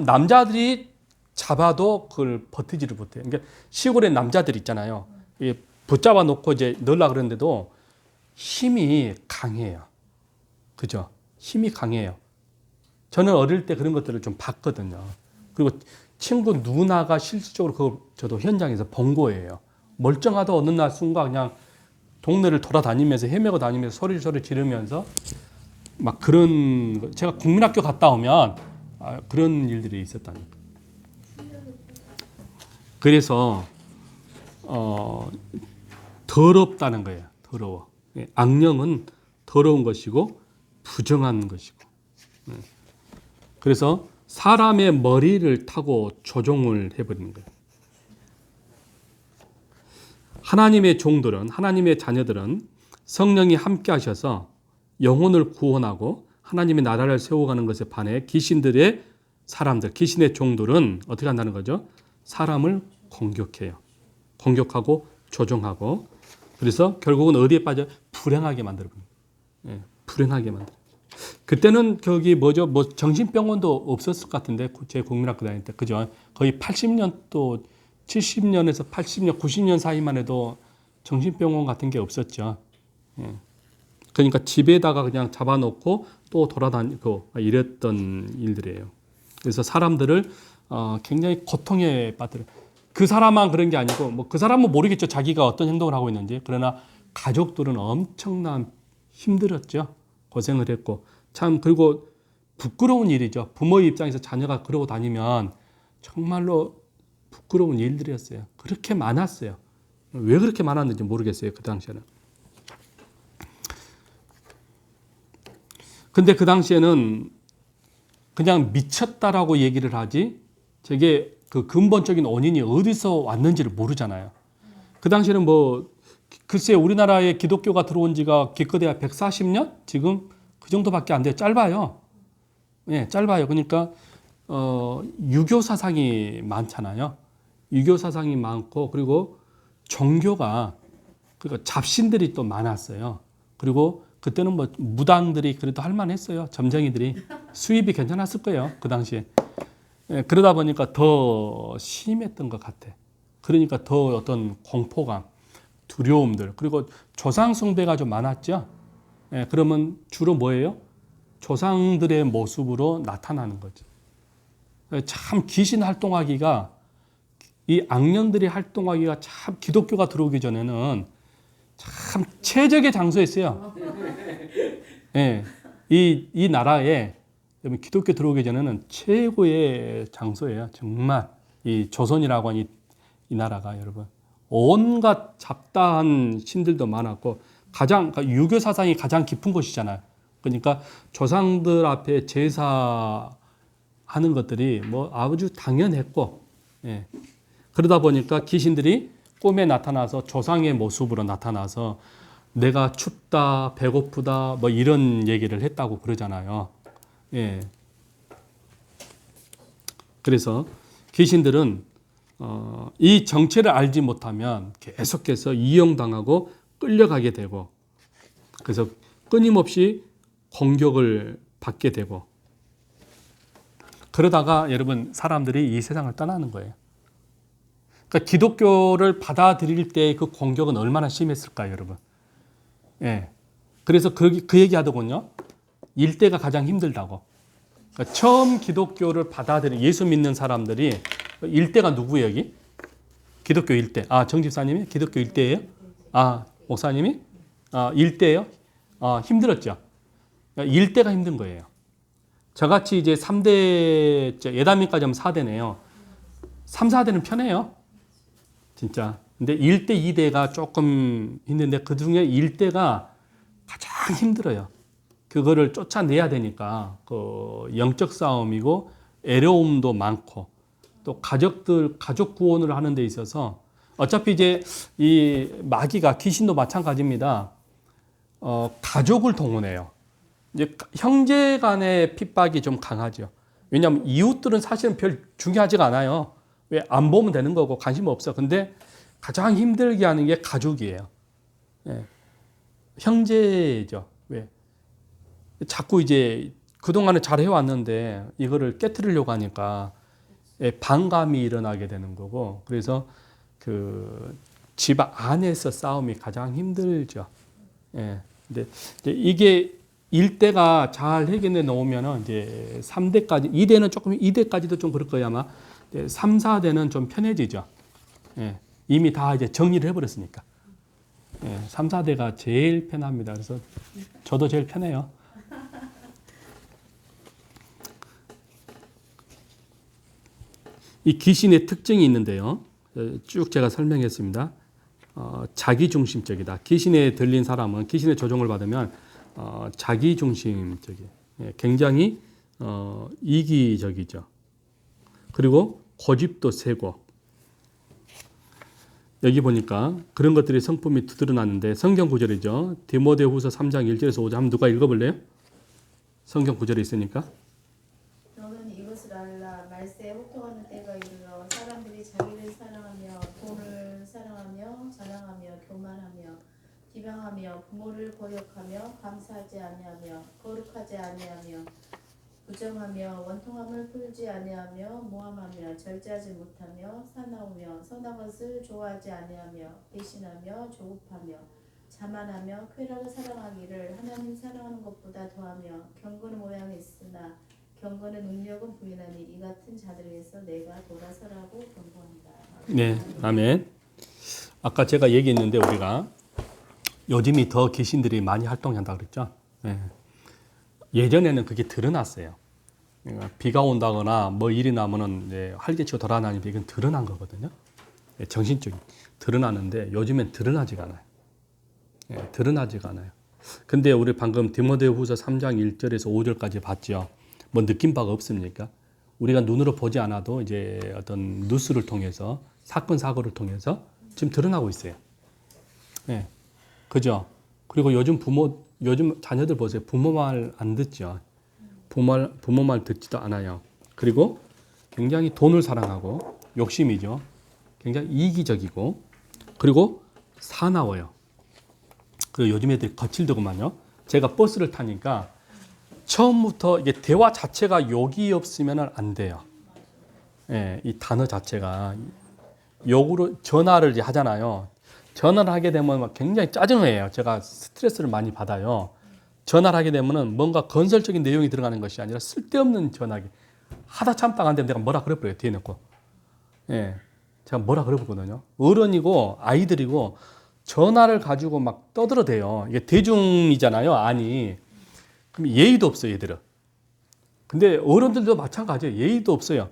남자들이 잡아도 그걸 버티지를 못해요. 그러니까 시골의 남자들 있잖아요. 붙잡아 놓고 이제 넣으려고 그러는데도 힘이 강해요. 그죠? 힘이 강해요. 저는 어릴 때 그런 것들을 좀 봤거든요. 그리고 친구 누나가 실질적으로 그걸 저도 현장에서 본 거예요. 멀쩡하다 어느 날 순간 그냥 동네를 돌아다니면서 헤매고 다니면서 소리 지르면서 막 그런 제가 국민학교 갔다 오면 그런 일들이 있었다니까. 그래서 더럽다는 거예요. 더러워. 악령은 더러운 것이고 부정한 것이고. 그래서 사람의 머리를 타고 조종을 해버리는 거예요. 하나님의 종들은 하나님의 자녀들은 성령이 함께 하셔서 영혼을 구원하고 하나님의 나라를 세워가는 것에 반해 귀신의 종들은 어떻게 한다는 거죠? 사람을 공격해요. 공격하고 조종하고 그래서 결국은 어디에 빠져? 불행하게 만들어버립니다. 예, 불행하게 만들어. 그때는 거기 정신병원도 없었을 것 같은데 제 국민학교 다닐 때 그죠? 거의 80년도 70년에서 80년, 90년 사이만 해도 정신병원 같은 게 없었죠. 예. 그러니까 집에다가 그냥 잡아놓고 또 돌아다니고 이랬던 일들이에요. 그래서 사람들을 굉장히 고통에 빠뜨려. 그 사람만 그런 게 아니고 그 사람은 모르겠죠. 자기가 어떤 행동을 하고 있는지. 그러나 가족들은 엄청난 힘들었죠. 고생을 했고 참 그리고 부끄러운 일이죠. 부모의 입장에서 자녀가 그러고 다니면 정말로 부끄러운 일들이었어요. 그렇게 많았어요. 왜 그렇게 많았는지 모르겠어요. 그 당시에는. 근데 그 당시에는 그냥 미쳤다라고 얘기를 하지 저게 그 근본적인 원인이 어디서 왔는지를 모르잖아요. 그 당시에는 글쎄 우리나라에 기독교가 들어온 지가 기껏해야 140년? 지금 그 정도밖에 안 돼요. 짧아요. 예, 짧아요. 그러니까 유교 사상이 많잖아요. 유교 사상이 많고 그리고 종교가 그러니까 잡신들이 또 많았어요. 그리고 그때는 뭐 무당들이 그래도 할만했어요. 점쟁이들이 수입이 괜찮았을 거예요. 그 당시에. 예, 그러다 보니까 더 심했던 것 같아. 그러니까 더 어떤 공포감, 두려움들 그리고 조상 숭배가 좀 많았죠. 예, 그러면 주로 뭐예요? 조상들의 모습으로 나타나는 거죠. 참 귀신 활동하기가 이 악령들이 활동하기가 참 기독교가 들어오기 전에는 참 최적의 장소였어요. 예, 이 나라에 여러분 기독교 들어오기 전에는 최고의 장소예요. 정말 이 조선이라고 하는 이 나라가 여러분 온갖 잡다한 신들도 많았고 가장 그러니까 유교 사상이 가장 깊은 곳이잖아요. 그러니까 조상들 앞에 제사하는 것들이 뭐 아주 당연했고, 예. 그러다 보니까 귀신들이 꿈에 나타나서 조상의 모습으로 나타나서 내가 춥다, 배고프다, 뭐 이런 얘기를 했다고 그러잖아요. 예. 그래서 귀신들은 이 정체를 알지 못하면 계속해서 이용당하고 끌려가게 되고, 그래서 끊임없이 공격을 받게 되고, 그러다가 여러분 사람들이 이 세상을 떠나는 거예요. 그러니까 기독교를 받아들일 때 그 공격은 얼마나 심했을까요, 여러분? 예. 그래서 그 얘기 하더군요. 일대가 가장 힘들다고. 그러니까 처음 기독교를 받아들인 예수 믿는 사람들이 일대가 누구예요, 여기? 기독교 일대. 아, 정 집사님이 기독교 일대예요? 아, 목사님이? 아, 일대예요? 아, 힘들었죠. 일대가 힘든 거예요. 저같이 이제 3대, 예단민까지 하면 4대네요. 3, 4대는 편해요. 진짜. 근데 1대, 2대가 조금 힘든데 그 중에 1대가 가장 힘들어요. 그거를 쫓아내야 되니까 그 영적 싸움이고 애로움도 많고 또 가족 구원을 하는 데 있어서 어차피 이제 이 마귀가 귀신도 마찬가지입니다. 가족을 동원해요. 이제 형제 간의 핍박이 좀 강하죠. 왜냐하면 이웃들은 사실은 별 중요하지가 않아요. 왜 안 보면 되는 거고 관심 없어. 근데 가장 힘들게 하는 게 가족이에요. 예. 형제죠. 왜? 자꾸 이제 그동안은 잘 해왔는데 이거를 깨트리려고 하니까 반감이 일어나게 되는 거고, 그래서 그 집 안에서 싸움이 가장 힘들죠. 예. 근데 이게 1대가 잘 해결해 놓으면은 이제 3대까지, 2대는 조금, 2대까지도 좀 그럴 거야 아마. 3, 4대는 좀 편해지죠. 예. 이미 다 이제 정리를 해버렸으니까. 예. 3, 4대가 제일 편합니다. 그래서 저도 제일 편해요. 이 귀신의 특징이 있는데요. 쭉 제가 설명했습니다. 자기중심적이다. 귀신에 들린 사람은 귀신의 조종을 받으면 자기중심적이에요. 예, 굉장히 이기적이죠. 그리고 고집도 세고, 여기 보니까 그런 것들이 성품이 드러나는데 성경 구절이죠. 디모데후서 3장 1절에서 5절 한번 누가 읽어볼래요? 성경 구절이 있으니까. 너는 이것을 알라. 말세에 호통하는 때가 이르러 사람들이 자기를 사랑하며 돈을 사랑하며 자랑하며 교만하며 비방하며 부모를 거역하며 감사하지 아니하며 거룩하지 아니하며 부정하며 원통함을 풀지 아니하며 모함하며 절제하지 못하며 사나우며 선한 것을 좋아하지 아니하며 배신하며 조급하며 자만하며 쾌락을 사랑하기를 하나님 사랑하는 것보다 더하며 경건의 모양이 있으나 경건의 능력은 부인하니 이 같은 자들에게서 내가 돌아서라고 경고한다. 네, 아멘. 아까 제가 얘기했는데 우리가 요즘이 더 귀신들이 많이 활동한다 그랬죠. 네. 예전에는 그게 드러났어요. 그러니까 비가 온다거나 뭐 일이 나면은 이제 활개치고 돌아다니는 이건 드러난 거거든요. 정신적인 드러나는데 요즘엔 드러나지가 않아요. 예, 드러나지가 않아요. 근데 우리 방금 디모데후서 3장 1절에서 5절까지 봤죠. 뭐 느낀 바가 없습니까? 우리가 눈으로 보지 않아도 이제 어떤 뉴스를 통해서 사건 사고를 통해서 지금 드러나고 있어요. 예, 그죠? 그리고 요즘 자녀들 보세요. 부모 말 안 듣죠. 부모 말 듣지도 않아요. 그리고 굉장히 돈을 사랑하고 욕심이죠. 굉장히 이기적이고 그리고 사나워요. 그리고 요즘 애들이 거칠더구만요. 제가 버스를 타니까 처음부터 이게 대화 자체가 욕이 없으면 안 돼요. 예, 이 단어 자체가 욕으로 전화를 이제 하잖아요. 전화를 하게 되면 막 굉장히 짜증해요. 제가 스트레스를 많이 받아요. 전화를 하게 되면은 뭔가 건설적인 내용이 들어가는 것이 아니라 쓸데없는 전화기. 하다 참다가 안 되면 내가 뭐라 그래버려요. 뒤에 놓고. 예, 제가 뭐라 그래보거든요. 어른이고 아이들이고 전화를 가지고 막 떠들어대요. 이게 대중이잖아요. 아니. 그럼 예의도 없어요, 얘들은. 근데 어른들도 마찬가지예요. 예의도 없어요.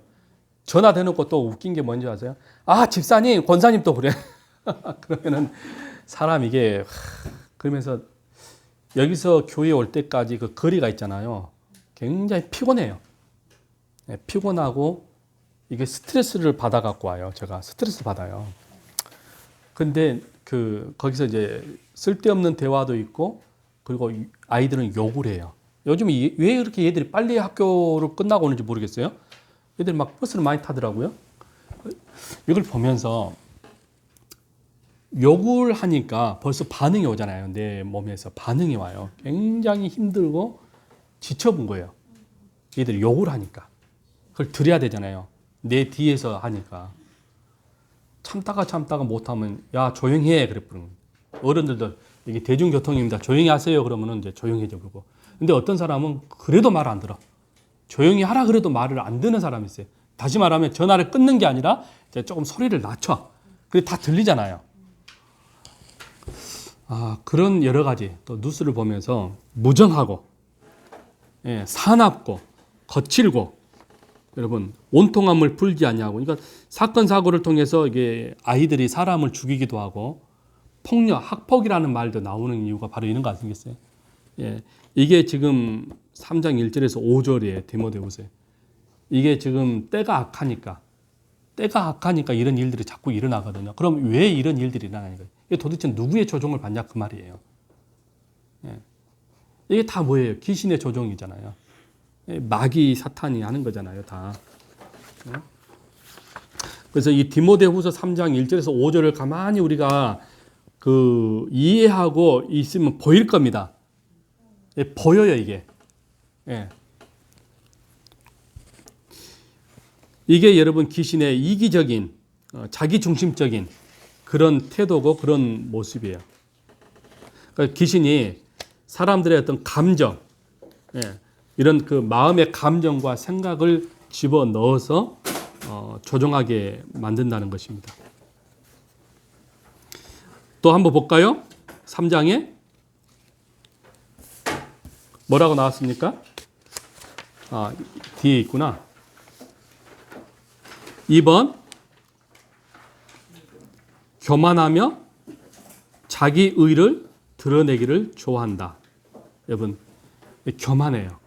전화 대놓고 또 웃긴 게 뭔지 아세요? 아, 집사님, 권사님 또 그래. 그러면은 사람 이게 그러면서 여기서 교회 올 때까지 그 거리가 있잖아요. 굉장히 피곤해요. 네, 피곤하고 이게 스트레스를 받아 갖고 와요. 제가 스트레스 받아요. 근데 거기서 이제 쓸데없는 대화도 있고 그리고 아이들은 욕을 해요. 요즘 왜 이렇게 얘들이 빨리 학교를 끝나고 오는지 모르겠어요. 얘들이 막 버스를 많이 타더라고요. 이걸 보면서 욕을 하니까 벌써 반응이 오잖아요. 내 몸에서 반응이 와요. 굉장히 힘들고 지쳐본 거예요. 얘들이 욕을 하니까. 그걸 드려야 되잖아요. 내 뒤에서 하니까. 참다가 못하면 야 조용히 해 그래 부르는 거예요. 어른들도 이게 대중교통입니다. 조용히 하세요 그러면은 이제 조용해져 버리고. 근데 어떤 사람은 그래도 말 안 들어. 조용히 하라 그래도 말을 안 듣는 사람이 있어요. 다시 말하면 전화를 끊는 게 아니라 이제 조금 소리를 낮춰. 그게 다 들리잖아요. 아, 그런 여러 가지 또 뉴스를 보면서 무정하고, 예, 사납고, 거칠고, 여러분 온통함을 풀지 아니하고, 그러니까 사건 사고를 통해서 이게 아이들이 사람을 죽이기도 하고, 폭력, 학폭이라는 말도 나오는 이유가 바로 이런 거 아니겠어요? 예, 이게 지금 3장 1절에서 5절이에요. 디모데후서에. 이게 지금 때가 악하니까 이런 일들이 자꾸 일어나거든요. 그럼 왜 이런 일들이 일어나는 거예요? 이게 도대체 누구의 조종을 받냐 그 말이에요. 예. 이게 다 뭐예요? 귀신의 조종이잖아요. 예, 마귀 사탄이 하는 거잖아요, 다. 예? 그래서 이 디모데후서 3장 1절에서 5절을 가만히 우리가 이해하고 있으면 보일 겁니다. 예, 보여요, 이게. 예. 이게 여러분 귀신의 이기적인 자기중심적인 그런 태도고 그런 모습이에요. 그러니까 귀신이 사람들의 어떤 감정, 예, 이런 그 마음의 감정과 생각을 집어넣어서 조종하게 만든다는 것입니다. 또 한번 볼까요? 3장에 뭐라고 나왔습니까? 아, 뒤에 있구나. 2번 교만하며 자기 의를 드러내기를 좋아한다. 여러분 교만해요.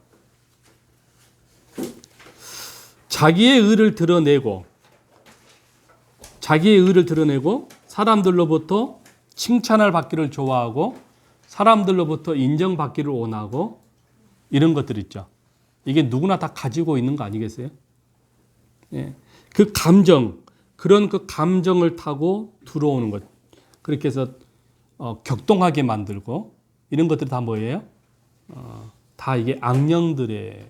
자기의 의를 드러내고 사람들로부터 칭찬을 받기를 좋아하고 사람들로부터 인정받기를 원하고 이런 것들 있죠. 이게 누구나 다 가지고 있는 거 아니겠어요? 예. 그 감정, 그런 그 감정을 타고 들어오는 것. 그렇게 해서 격동하게 만들고 이런 것들이 다 뭐예요? 다 이게 악령들의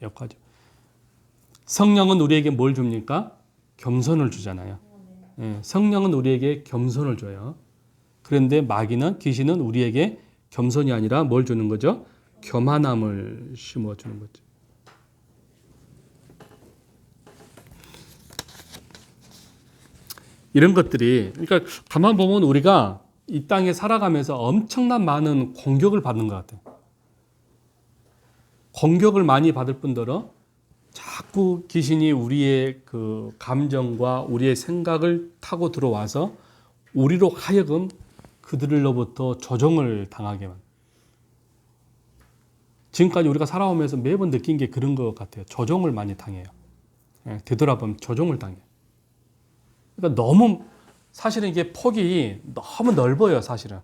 역할이죠. 성령은 우리에게 뭘 줍니까? 겸손을 주잖아요. 예, 성령은 우리에게 겸손을 줘요. 그런데 마귀는, 귀신은 우리에게 겸손이 아니라 뭘 주는 거죠? 교만함을 심어주는 거죠. 이런 것들이, 그러니까 가만 보면 우리가 이 땅에 살아가면서 엄청난 많은 공격을 받는 것 같아요. 공격을 많이 받을 뿐더러 자꾸 귀신이 우리의 그 감정과 우리의 생각을 타고 들어와서 우리로 하여금 그들로부터 조종을 당하게 만듭니다. 지금까지 우리가 살아오면서 매번 느낀 게 그런 것 같아요. 조종을 많이 당해요. 되돌아보면 조종을 당해요. 그러니까 너무 사실은 이게 폭이 너무 넓어요. 사실은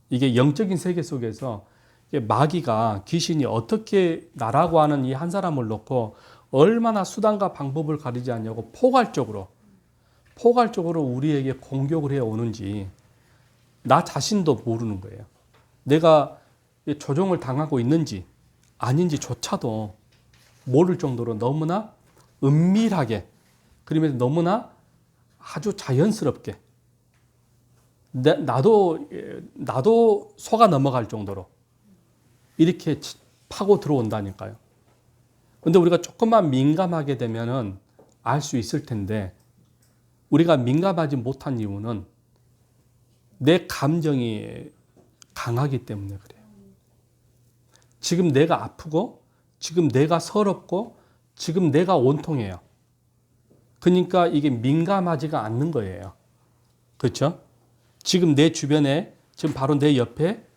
이게 영적인 세계 속에서 마귀가 귀신이 어떻게 나라고 하는 이 한 사람을 놓고 얼마나 수단과 방법을 가리지 않냐고 포괄적으로 우리에게 공격을 해 오는지 나 자신도 모르는 거예요. 내가 조종을 당하고 있는지 아닌지조차도 모를 정도로 너무나 은밀하게, 그러면서 너무나 아주 자연스럽게 나도 속아 넘어갈 정도로 이렇게 파고 들어온다니까요. 근데 우리가 조금만 민감하게 되면은 알 수 있을 텐데, 우리가 민감하지 못한 이유는 내 감정이 강하기 때문에 그래요. 지금 내가 아프고, 지금 내가 서럽고, 지금 내가 온통해요. 그러니까 이게 민감하지가 않는 거예요. 그렇죠? 지금 내 주변에, 지금 바로 내 옆에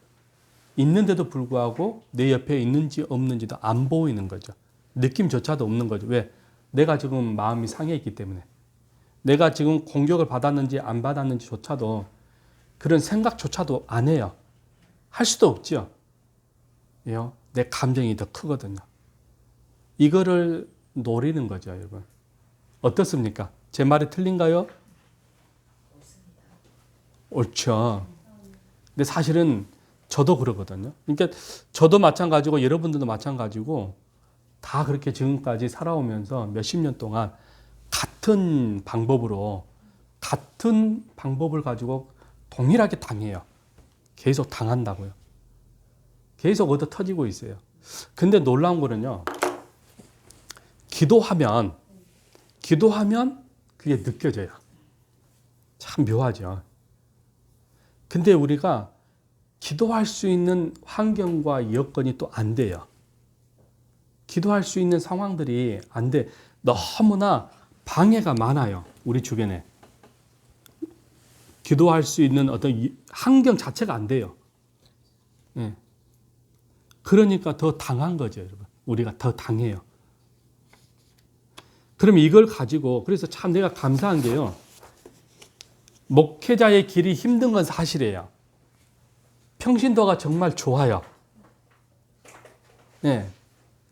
있는데도 불구하고 내 옆에 있는지 없는지도 안 보이는 거죠. 느낌조차도 없는 거죠. 왜? 내가 지금 마음이 상해 있기 때문에. 내가 지금 공격을 받았는지 안 받았는지조차도 그런 생각조차도 안 해요. 할 수도 없죠. 내 감정이 더 크거든요. 이거를 노리는 거죠, 여러분. 어떻습니까? 제 말이 틀린가요? 옳죠. 근데 사실은 저도 그러거든요. 그러니까 저도 마찬가지고 여러분들도 마찬가지고 다 그렇게 지금까지 살아오면서 몇십 년 동안 같은 방법을 가지고 동일하게 당해요. 계속 당한다고요. 계속 얻어 터지고 있어요. 근데 놀라운 거는요. 기도하면 그게 느껴져요. 참 묘하죠. 근데 우리가 기도할 수 있는 환경과 여건이 또 안 돼요. 기도할 수 있는 상황들이 안 돼. 너무나 방해가 많아요. 우리 주변에. 기도할 수 있는 어떤 환경 자체가 안 돼요. 네. 그러니까 더 당한 거죠, 여러분. 우리가 더 당해요. 그럼 이걸 가지고, 그래서 참 내가 감사한 게요. 목회자의 길이 힘든 건 사실이에요. 평신도가 정말 좋아요. 네.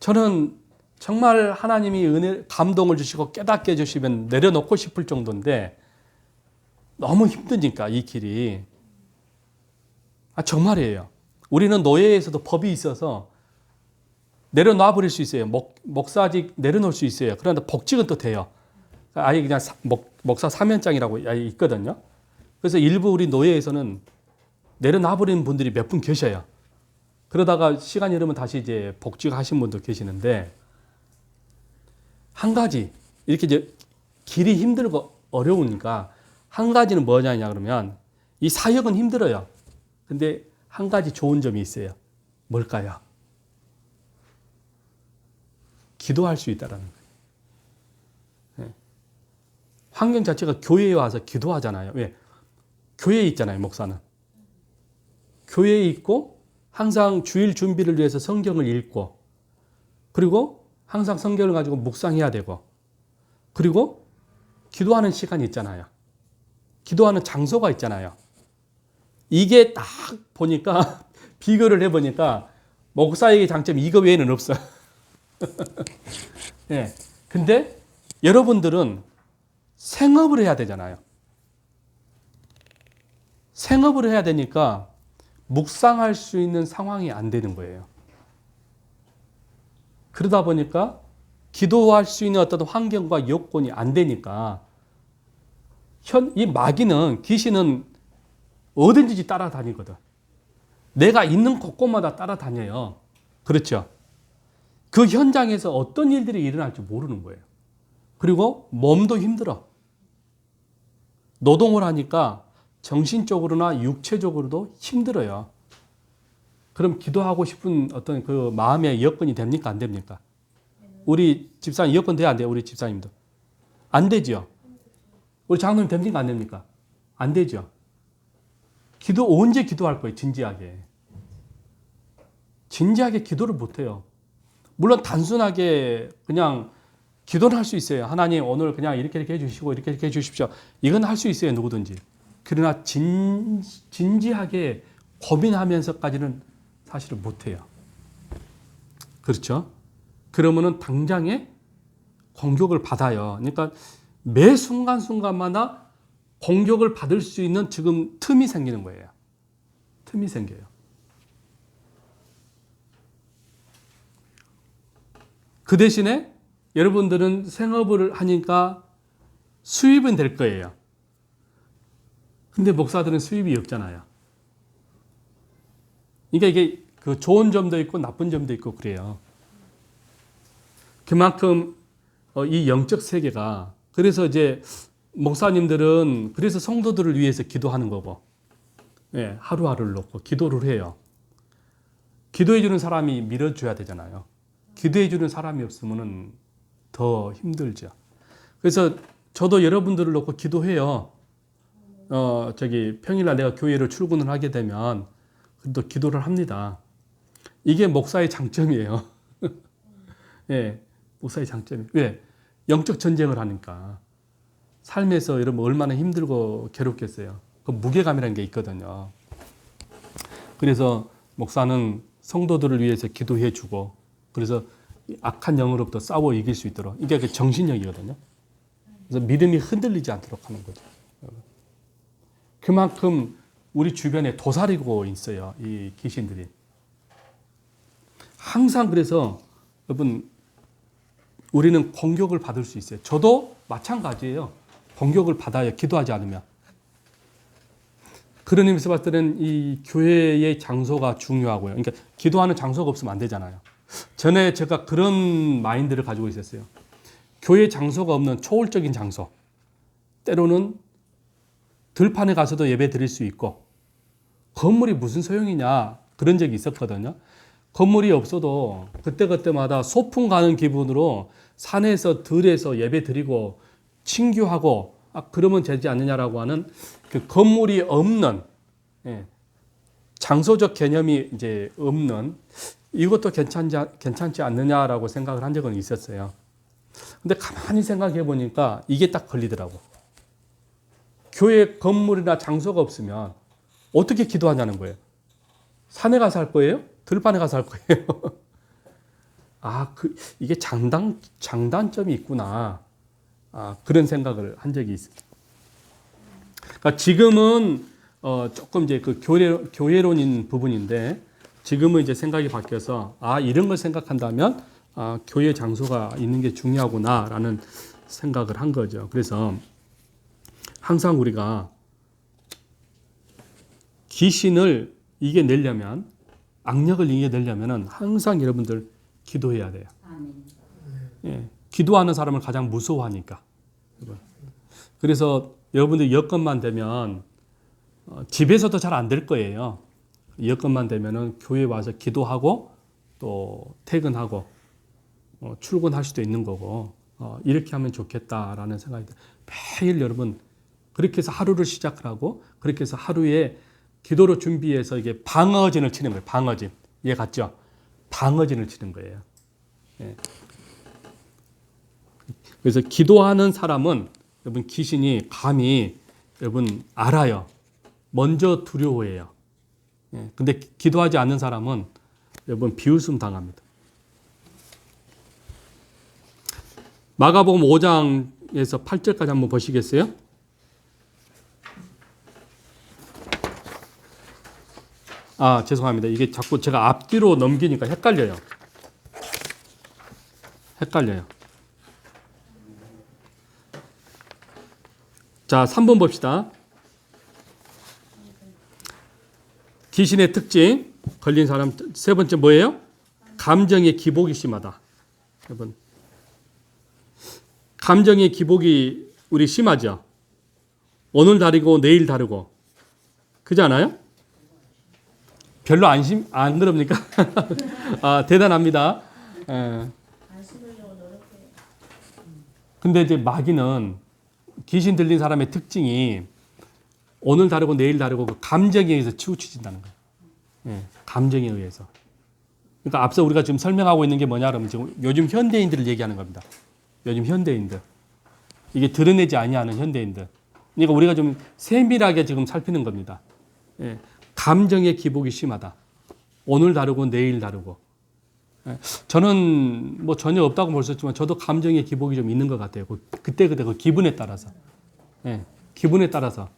저는 정말 하나님이 은혜, 감동을 주시고 깨닫게 해주시면 내려놓고 싶을 정도인데 너무 힘드니까 이 길이. 정말이에요. 우리는 노예에서도 법이 있어서 내려놔 버릴 수 있어요. 목사직 내려놓을 수 있어요. 그런데 복직은 또 돼요. 아예 그냥 목사 사면장이라고 아예 있거든요. 그래서 일부 우리 노예에서는 내려놔 버리는 분들이 몇 분 계셔요. 그러다가 시간이 흐르면 다시 이제 복직하신 분도 계시는데, 한 가지 이렇게 이제 길이 힘들고 어려우니까 한 가지는 뭐냐냐 그러면 이 사역은 힘들어요. 근데 한 가지 좋은 점이 있어요. 뭘까요? 기도할 수 있다라는 거예요. 네. 환경 자체가 교회에 와서 기도하잖아요. 왜? 교회에 있잖아요, 목사는. 교회에 있고 항상 주일 준비를 위해서 성경을 읽고, 그리고 항상 성경을 가지고 묵상해야 되고, 그리고 기도하는 시간이 있잖아요. 기도하는 장소가 있잖아요. 이게 딱 보니까 비교를 해보니까 목사에게 장점이 이거 외에는 없어요. 네. 근데 여러분들은 생업을 해야 되잖아요. 생업을 해야 되니까 묵상할 수 있는 상황이 안 되는 거예요. 그러다 보니까 기도할 수 있는 어떤 환경과 여건이 안 되니까 이 마귀는, 귀신은 어딘지 따라다니거든. 내가 있는 곳곳마다 따라다녀요. 그렇죠? 그 현장에서 어떤 일들이 일어날지 모르는 거예요. 그리고 몸도 힘들어. 노동을 하니까 정신적으로나 육체적으로도 힘들어요. 그럼 기도하고 싶은 어떤 그 마음의 여건이 됩니까? 안 됩니까? 우리 집사님 여건 돼야 안 돼요? 우리 집사님도. 안 되죠? 우리 장로님 됩니까? 안 됩니까? 안 되죠? 언제 기도할 거예요? 진지하게. 진지하게 기도를 못 해요. 물론 단순하게 그냥 기도는 할 수 있어요. 하나님 오늘 그냥 이렇게 해주시고 이렇게 해주십시오. 이건 할 수 있어요. 누구든지. 그러나 진지하게 고민하면서까지는 사실은 못 해요. 그렇죠? 그러면은 당장에 공격을 받아요. 그러니까 매 순간순간마다 공격을 받을 수 있는 지금 틈이 생기는 거예요. 틈이 생겨요. 그 대신에 여러분들은 생업을 하니까 수입은 될 거예요. 근데 목사들은 수입이 없잖아요. 그러니까 이게 그 좋은 점도 있고 나쁜 점도 있고 그래요. 그만큼 이 영적 세계가, 그래서 이제 목사님들은 그래서 성도들을 위해서 기도하는 거고, 예, 하루하루를 놓고 기도를 해요. 기도해 주는 사람이 밀어줘야 되잖아요. 기도해 주는 사람이 없으면은 더 힘들죠. 그래서 저도 여러분들을 놓고 기도해요. 평일날 내가 교회를 출근을 하게 되면 또 기도를 합니다. 이게 목사의 장점이에요. 예, 목사의 장점이. 왜? 영적 전쟁을 하니까. 삶에서 여러분 얼마나 힘들고 괴롭겠어요. 그 무게감이라는 게 있거든요. 그래서 목사는 성도들을 위해서 기도해 주고, 그래서 악한 영으로부터 싸워 이길 수 있도록, 이게 그 정신력이거든요. 그래서 믿음이 흔들리지 않도록 하는 거죠. 그만큼 우리 주변에 도사리고 있어요, 이 귀신들이. 항상 그래서 여러분, 우리는 공격을 받을 수 있어요. 저도 마찬가지예요. 공격을 받아요, 기도하지 않으면. 그런 의미에서 봤을 때는 이 교회의 장소가 중요하고요. 그러니까 기도하는 장소가 없으면 안 되잖아요. 전에 제가 그런 마인드를 가지고 있었어요. 교회 장소가 없는 초월적인 장소. 때로는 들판에 가서도 예배 드릴 수 있고, 건물이 무슨 소용이냐 그런 적이 있었거든요. 건물이 없어도 그때그때마다 소풍 가는 기분으로 산에서 들에서 예배 드리고 친교하고, 그러면 되지 않느냐라고 하는 그 건물이 없는, 예, 장소적 개념이 이제 없는, 이것도 괜찮지 않느냐라고 생각을 한 적은 있었어요. 근데 가만히 생각해 보니까 이게 딱 걸리더라고. 교회 건물이나 장소가 없으면 어떻게 기도하냐는 거예요. 산에 가서 할 거예요? 들판에 가서 할 거예요? 이게 장단점이 있구나. 그런 생각을 한 적이 있어요. 그러니까 지금은 조금 이제 그 교회론인 부분인데, 지금은 이제 생각이 바뀌어서 이런 걸 생각한다면 교회 장소가 있는 게 중요하구나라는 생각을 한 거죠. 그래서 항상 우리가 귀신을 이겨내려면, 악력을 이겨내려면 항상 여러분들 기도해야 돼요. 예, 기도하는 사람을 가장 무서워하니까. 그래서 여러분들 여건만 되면 집에서도 잘 안 될 거예요. 여건만 되면은 교회 와서 기도하고 또 퇴근하고 출근할 수도 있는 거고, 이렇게 하면 좋겠다라는 생각이 들어요. 매일 여러분 그렇게 해서 하루를 시작을 하고, 그렇게 해서 하루에 기도로 준비해서 이게 방어진을 치는 거예요. 방어진. 이해 갔죠? 방어진을 치는 거예요. 예. 그래서 기도하는 사람은 여러분 귀신이 감히 여러분 알아요. 먼저 두려워해요. 예. 근데 기도하지 않는 사람은 여러분 비웃음 당합니다. 마가복음 5장에서 8절까지 한번 보시겠어요? 죄송합니다. 이게 자꾸 제가 앞뒤로 넘기니까 헷갈려요. 자, 3번 봅시다. 귀신의 특징, 걸린 사람 세 번째 뭐예요? 감정의 기복이 심하다. 여러분, 감정의 기복이 우리 심하죠? 오늘 다르고 내일 다르고, 그렇지 않아요? 별로 안 그럽니까? 대단합니다. 안 심으려고 노력해요. 근데 이제 마귀는, 귀신 들린 사람의 특징이 오늘 다르고 내일 다르고 그 감정에 의해서 치우쳐진다는 거예요. 예, 감정에 의해서. 그러니까 앞서 우리가 지금 설명하고 있는 게 뭐냐 그러면 지금 요즘 현대인들을 얘기하는 겁니다. 요즘 현대인들. 이게 드러내지 아니하는 현대인들. 그러니까 우리가 좀 세밀하게 지금 살피는 겁니다. 예, 감정의 기복이 심하다. 오늘 다르고 내일 다르고. 저는 뭐 전혀 없다고 볼 수 있지만 저도 감정의 기복이 좀 있는 것 같아요. 그때 그 기분에 따라서. 예, 기분에 따라서.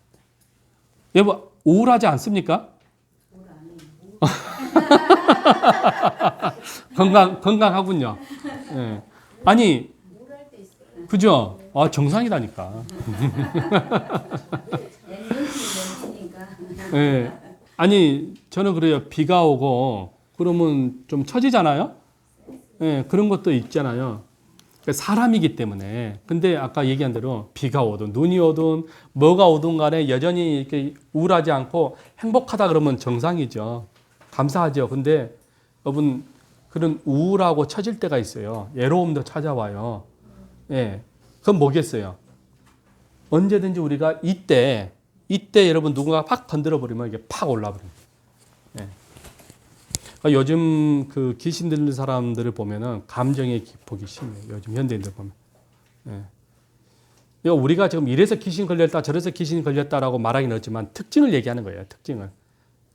여보, 우울하지 않습니까? 건강하군요. 예. 아니, 우울할 때 있어요. 그죠? 아, 정상이라니까. 예. 아니, 저는 그래요. 비가 오고, 그러면 좀 처지잖아요? 예, 그런 것도 있잖아요. 사람이기 때문에. 근데 아까 얘기한 대로 비가 오든 눈이 오든 뭐가 오든 간에 여전히 이렇게 우울하지 않고 행복하다 그러면 정상이죠. 감사하죠. 근데 여러분, 그런 우울하고 처질 때가 있어요. 외로움도 찾아와요. 예. 그건 뭐겠어요? 언제든지 우리가 이때 여러분 누군가 팍 건드려 버리면 이게 팍 올라버립니다. 예. 그러니까 요즘 그 귀신 들린 사람들을 보면은 감정의 기복이 심해요. 요즘 현대인들 보면. 예. 우리가 지금 이래서 귀신 걸렸다, 저래서 귀신 걸렸다라고 말하기는 어지만 특징을 얘기하는 거예요. 특징을.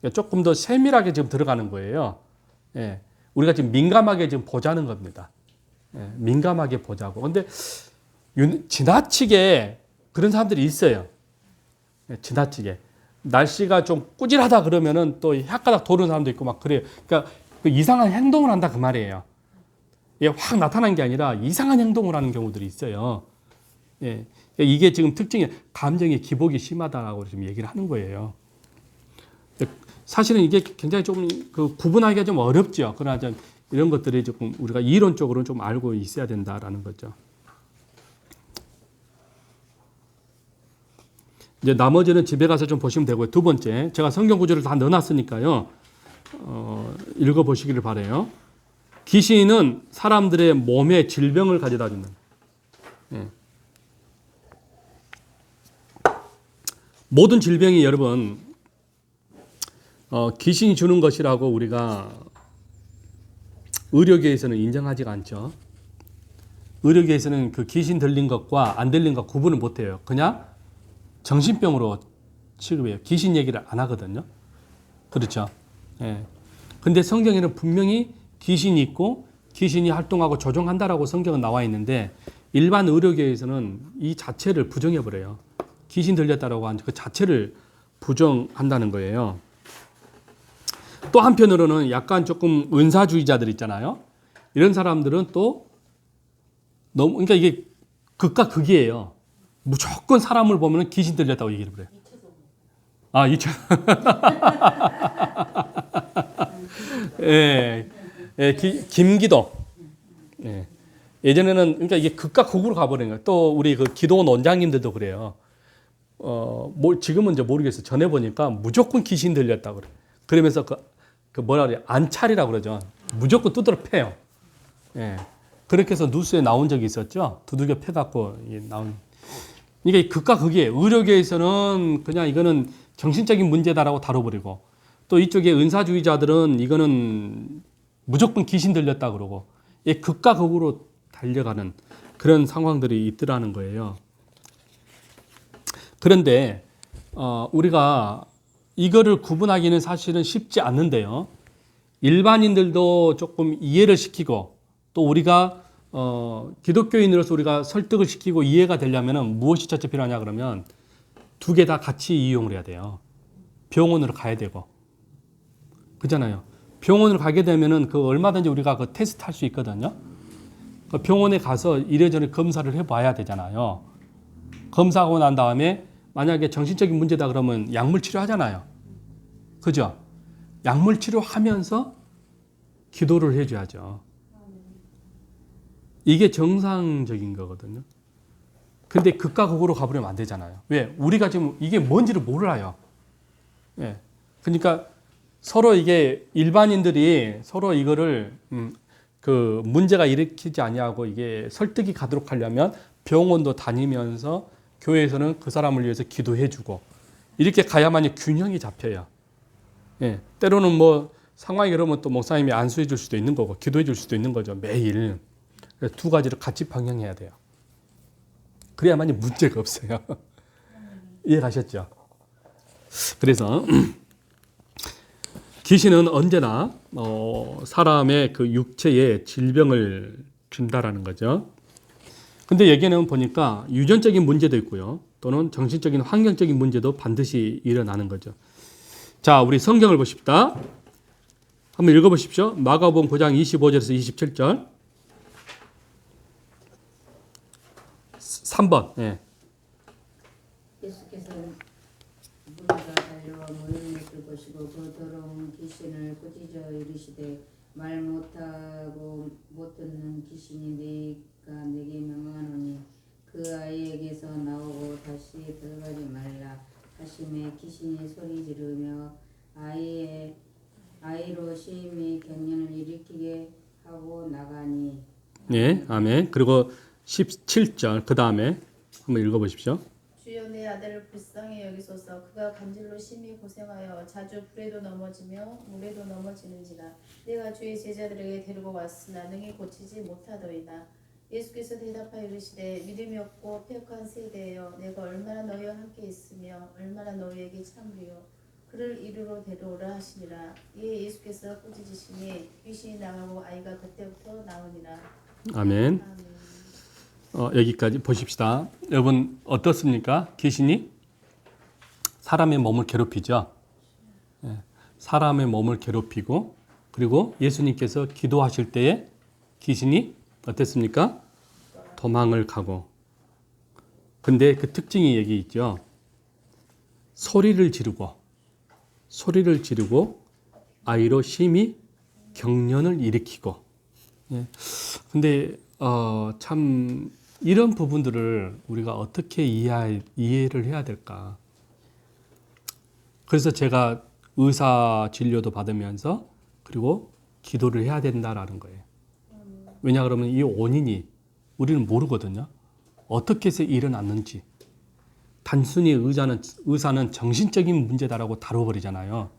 그러니까 조금 더 세밀하게 지금 들어가는 거예요. 예. 우리가 지금 민감하게 지금 보자는 겁니다. 예. 민감하게 보자고. 근데 지나치게 그런 사람들이 있어요. 예. 지나치게. 날씨가 좀 꾸질하다 그러면은 또 혓가닥 도는 사람도 있고 막 그래요. 그러니까 그 이상한 행동을 한다 그 말이에요. 이게 확 나타난 게 아니라 이상한 행동을 하는 경우들이 있어요. 예. 이게 지금 특징이 감정의 기복이 심하다라고 지금 얘기를 하는 거예요. 사실은 이게 굉장히 좀 그 구분하기가 좀 어렵죠. 그러나 좀 이런 것들이 조금 우리가 이론적으로 좀 알고 있어야 된다라는 거죠. 이제 나머지는 집에 가서 좀 보시면 되고요. 두 번째, 제가 성경 구절을 다 넣어놨으니까요. 읽어보시기를 바라요. 귀신은 사람들의 몸에 질병을 가져다 준다. 예. 모든 질병이 여러분 귀신이 주는 것이라고 우리가 의료계에서는 인정하지가 않죠. 의료계에서는 그 귀신 들린 것과 안 들린 것 구분을 못해요. 그냥 정신병으로 취급해요. 귀신 얘기를 안 하거든요. 그렇죠. 예. 근데 성경에는 분명히 귀신이 있고 귀신이 활동하고 조종한다라고 성경은 나와 있는데 일반 의료계에서는 이 자체를 부정해버려요. 귀신 들렸다라고 하는 그 자체를 부정한다는 거예요. 또 한편으로는 약간 조금 은사주의자들 있잖아요. 이런 사람들은 또 너무, 그러니까 이게 극과 극이에요. 무조건 사람을 보면 귀신 들렸다고 얘기를 해요. 아, 2차. 예, 예, 김기도. 예. 예전에는, 그러니까 이게 극과 극으로 가버린 거예요. 또 우리 그 기도원 원장님들도 그래요. 지금은 이제 모르겠어요. 전에 보니까 무조건 귀신 들렸다고 그래요. 그러면서 그 뭐라 그래요? 안찰이라고 그러죠. 무조건 두드려 패요. 예. 그렇게 해서 뉴스에 나온 적이 있었죠. 두들겨 패갖고 나온. 이게 극과 극이에요. 의료계에서는 그냥 이거는 정신적인 문제다라고 다뤄버리고 또 이쪽에 은사주의자들은 이거는 무조건 귀신 들렸다 그러고 이 극과 극으로 달려가는 그런 상황들이 있더라는 거예요. 그런데 우리가 이거를 구분하기는 사실은 쉽지 않는데요. 일반인들도 조금 이해를 시키고 또 우리가 기독교인으로서 우리가 설득을 시키고 이해가 되려면 무엇이 첫째 필요하냐 그러면 두 개 다 같이 이용을 해야 돼요. 병원으로 가야 되고. 그잖아요. 병원을 가게 되면은 그 얼마든지 우리가 그 테스트 할 수 있거든요. 그 병원에 가서 이래저래 검사를 해봐야 되잖아요. 검사하고 난 다음에 만약에 정신적인 문제다 그러면 약물 치료하잖아요. 그죠? 약물 치료하면서 기도를 해줘야죠. 이게 정상적인 거거든요. 근데 극과 극으로 가버리면 안 되잖아요. 왜? 우리가 지금 이게 뭔지를 몰라요. 예. 그러니까 서로 이게 일반인들이 서로 이거를 그 문제가 일으키지 아니하고 이게 설득이 가도록 하려면 병원도 다니면서 교회에서는 그 사람을 위해서 기도해주고 이렇게 가야만이 균형이 잡혀요. 예. 때로는 뭐 상황이 그러면 또 목사님이 안수해 줄 수도 있는 거고 기도해 줄 수도 있는 거죠. 매일. 그래서 두 가지를 같이 병행해야 돼요. 그래야만이 문제가 없어요. 이해 가셨죠? 그래서 귀신은 언제나 사람의 그 육체에 질병을 준다라는 거죠. 근데 여기에는 보니까 유전적인 문제도 있고요. 또는 정신적인 환경적인 문제도 반드시 일어나는 거죠. 자, 우리 성경을 보십시다. 한번 읽어보십시오. 마가복음 9장 25절에서 27절. 3번. 예. 예수께서 무리가 달려와 모임을 들고시고 그 더러운 귀신을 꾸짖어 이르시되 말 못하고 못 듣는 귀신이 네가 내게 명하노니 그 아이에게서 나오고 다시 들어가지 말라 하심에 귀신이 소리 지르며 아이로 심히 경련을 일으키게 하고 나가니. 네, 아멘. 그리고 17절 그 다음에 한번 읽어보십시오. 주여 내 아들을 불쌍히 여기소서. 그가 간질로 심히 고생하여 자주 불에도 넘어지며 물에도 넘어지는지라. 내가 주의 제자들에게 데리고 왔으나 능히 고치지 못하더이다. 예수께서 대답하여 이르시되 믿음이 없고 패역한 세대여, 내가 얼마나 너희와 함께 있으며 얼마나 너희에게 참으리요. 그를 이리로 데려오라 하시니라. 이에 예수께서 꾸짖으시니 귀신이 나가고 아이가 그때부터 나으니라. 아멘. 아멘. 여기까지 보십시다. 여러분 어떻습니까? 귀신이 사람의 몸을 괴롭히죠. 예, 사람의 몸을 괴롭히고 그리고 예수님께서 기도하실 때에 귀신이 어땠습니까? 도망을 가고. 근데 그 특징이 여기 있죠. 소리를 지르고 아이로 심히 경련을 일으키고. 예. 근데 참 이런 부분들을 우리가 어떻게 이해를 해야 될까? 그래서 제가 의사 진료도 받으면서 그리고 기도를 해야 된다라는 거예요. 왜냐 그러면 이 원인이 우리는 모르거든요. 어떻게 해서 일어났는지. 단순히 의사는 정신적인 문제다라고 다뤄버리잖아요.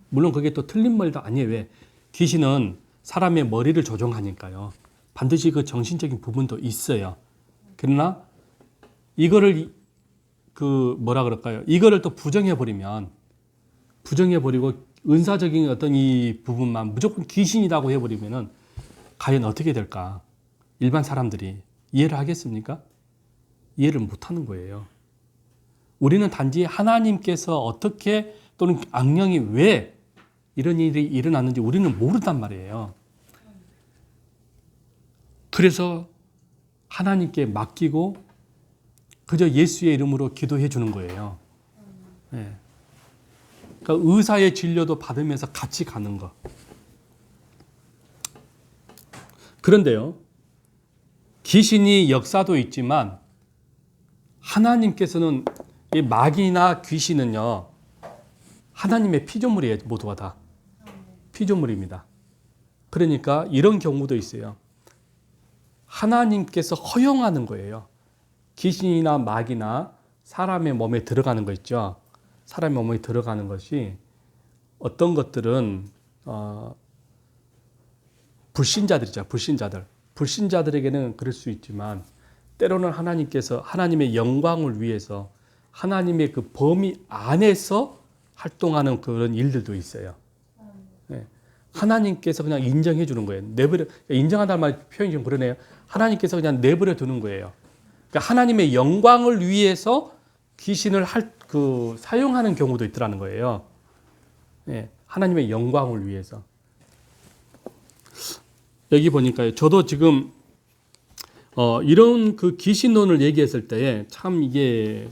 물론 그게 또 틀린 말도 아니에요. 왜? 귀신은 사람의 머리를 조종하니까요. 반드시 그 정신적인 부분도 있어요. 그러나 이거를 이거를 또 부정해버리고 은사적인 어떤 이 부분만 무조건 귀신이라고 해버리면은 과연 어떻게 될까? 일반 사람들이 이해를 하겠습니까? 이해를 못하는 거예요. 우리는 단지 하나님께서 어떻게 또는 악령이 왜 이런 일이 일어났는지 우리는 모른단 말이에요. 그래서 하나님께 맡기고 그저 예수의 이름으로 기도해 주는 거예요. 네. 그러니까 의사의 진료도 받으면서 같이 가는 거. 그런데요, 귀신이 역사도 있지만 하나님께서는 이 마귀나 귀신은요, 하나님의 피조물이에요. 모두가 다 피조물입니다. 그러니까 이런 경우도 있어요. 하나님께서 허용하는 거예요. 귀신이나 마귀나 사람의 몸에 들어가는 거 있죠. 사람의 몸에 들어가는 것이 어떤 것들은 불신자들이죠. 불신자들에게는 그럴 수 있지만 때로는 하나님께서 하나님의 영광을 위해서 하나님의 그 범위 안에서 활동하는 그런 일들도 있어요. 네. 하나님께서 그냥 인정해 주는 거예요. 인정한다는 말 표현이 좀 그러네요. 하나님께서 그냥 내버려 두는 거예요. 그러니까 하나님의 영광을 위해서 귀신을 사용하는 경우도 있더라는 거예요. 네. 하나님의 영광을 위해서. 여기 보니까요. 저도 지금 이런 그 귀신론을 얘기했을 때에 참 이게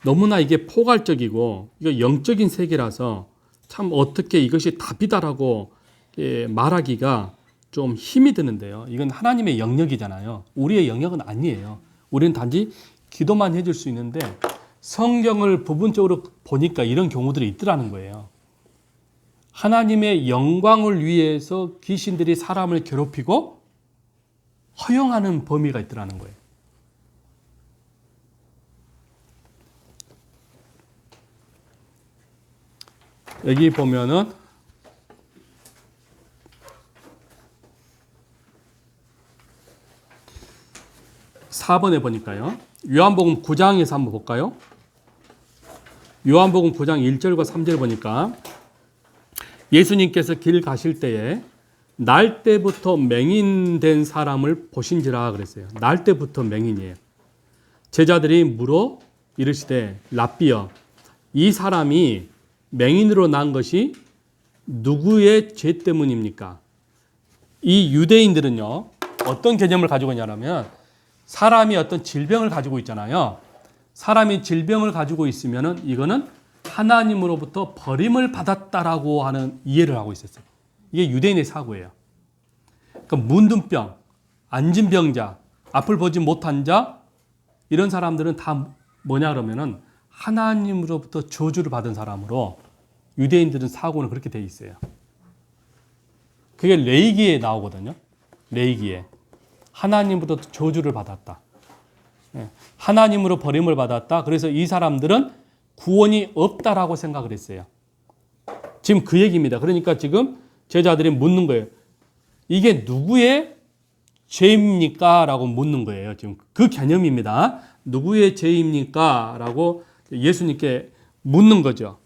너무나 이게 포괄적이고 이거 영적인 세계라서 참 어떻게 이것이 답이다라고 말하기가 좀 힘이 드는데요. 이건 하나님의 영역이잖아요. 우리의 영역은 아니에요. 우리는 단지 기도만 해줄 수 있는데 성경을 부분적으로 보니까 이런 경우들이 있더라는 거예요. 하나님의 영광을 위해서 귀신들이 사람을 괴롭히고 허용하는 범위가 있더라는 거예요. 여기 보면은 4번에 보니까요. 요한복음 9장에서 한번 볼까요? 요한복음 9장 1절과 3절 보니까 예수님께서 길 가실 때에 날 때부터 맹인된 사람을 보신지라 그랬어요. 날 때부터 맹인이에요. 제자들이 물어 이르시되 랍비여, 이 사람이 맹인으로 난 것이 누구의 죄 때문입니까? 이 유대인들은요, 어떤 개념을 가지고 있냐면 사람이 어떤 질병을 가지고 있잖아요. 사람이 질병을 가지고 있으면은 이거는 하나님으로부터 버림을 받았다라고 하는 이해를 하고 있었어요. 이게 유대인의 사고예요. 그러니까 문둥병, 안진병자, 앞을 보지 못한 자, 이런 사람들은 다 뭐냐 그러면은 하나님으로부터 저주를 받은 사람으로 유대인들은 사고는 그렇게 돼 있어요. 그게 레이기에 나오거든요. 레이기에. 하나님으로부터 저주를 받았다. 하나님으로 버림을 받았다. 그래서 이 사람들은 구원이 없다라고 생각을 했어요. 지금 그 얘기입니다. 그러니까 지금 제자들이 묻는 거예요. 이게 누구의 죄입니까? 라고 묻는 거예요. 지금 그 개념입니다. 누구의 죄입니까? 라고 예수님께 묻는 거죠.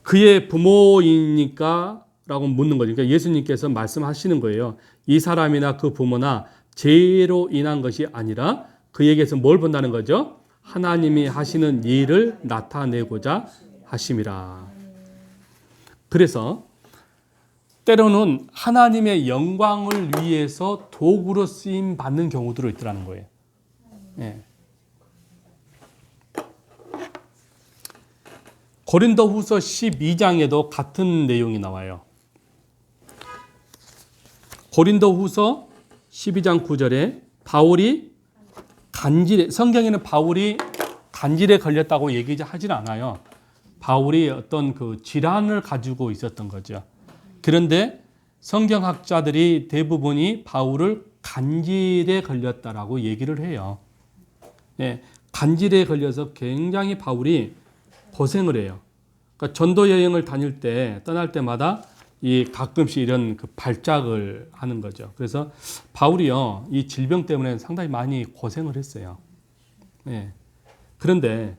그의 부모이니까? 라고 묻는 거죠. 그러니까 예수님께서 말씀하시는 거예요. 이 사람이나 그 부모나 죄로 인한 것이 아니라 그에게서 뭘 본다는 거죠? 하나님이 하시는 일을 나타내고자 하심이라. 그래서 때로는 하나님의 영광을 위해서 도구로 쓰임 받는 경우도 있더라는 거예요. 예. 고린도후서 12장에도 같은 내용이 나와요. 고린도후서 12장 9절에 바울이 성경에는 바울이 간질에 걸렸다고 얘기하지 않아요. 바울이 어떤 그 질환을 가지고 있었던 거죠. 그런데 성경학자들이 대부분이 바울을 간질에 걸렸다라고 얘기를 해요. 예, 간질에 걸려서 굉장히 바울이 고생을 해요. 그러니까 전도 여행을 다닐 때 떠날 때마다 이 가끔씩 이런 그 발작을 하는 거죠. 그래서 바울이요, 이 질병 때문에 상당히 많이 고생을 했어요. 예. 그런데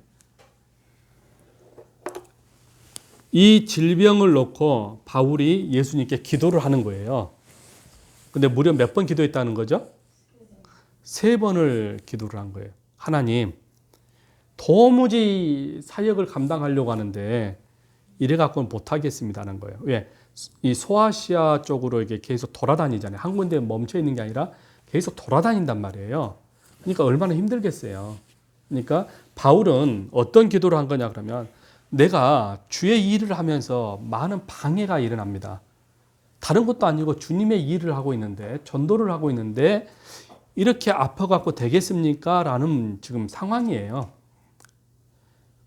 이 질병을 놓고 바울이 예수님께 기도를 하는 거예요. 근데 무려 몇 번 기도했다는 거죠? 3번을 기도를 한 거예요. 하나님, 도무지 사역을 감당하려고 하는데 이래 갖고는 못하겠습니다는 거예요. 왜? 이 소아시아 쪽으로 이게 계속 돌아다니잖아요. 한 군데 멈춰 있는 게 아니라 계속 돌아다닌단 말이에요. 그러니까 얼마나 힘들겠어요. 그러니까 바울은 어떤 기도를 한 거냐 그러면 내가 주의 일을 하면서 많은 방해가 일어납니다. 다른 것도 아니고 주님의 일을 하고 있는데, 전도를 하고 있는데 이렇게 아파갖고 되겠습니까? 라는 지금 상황이에요.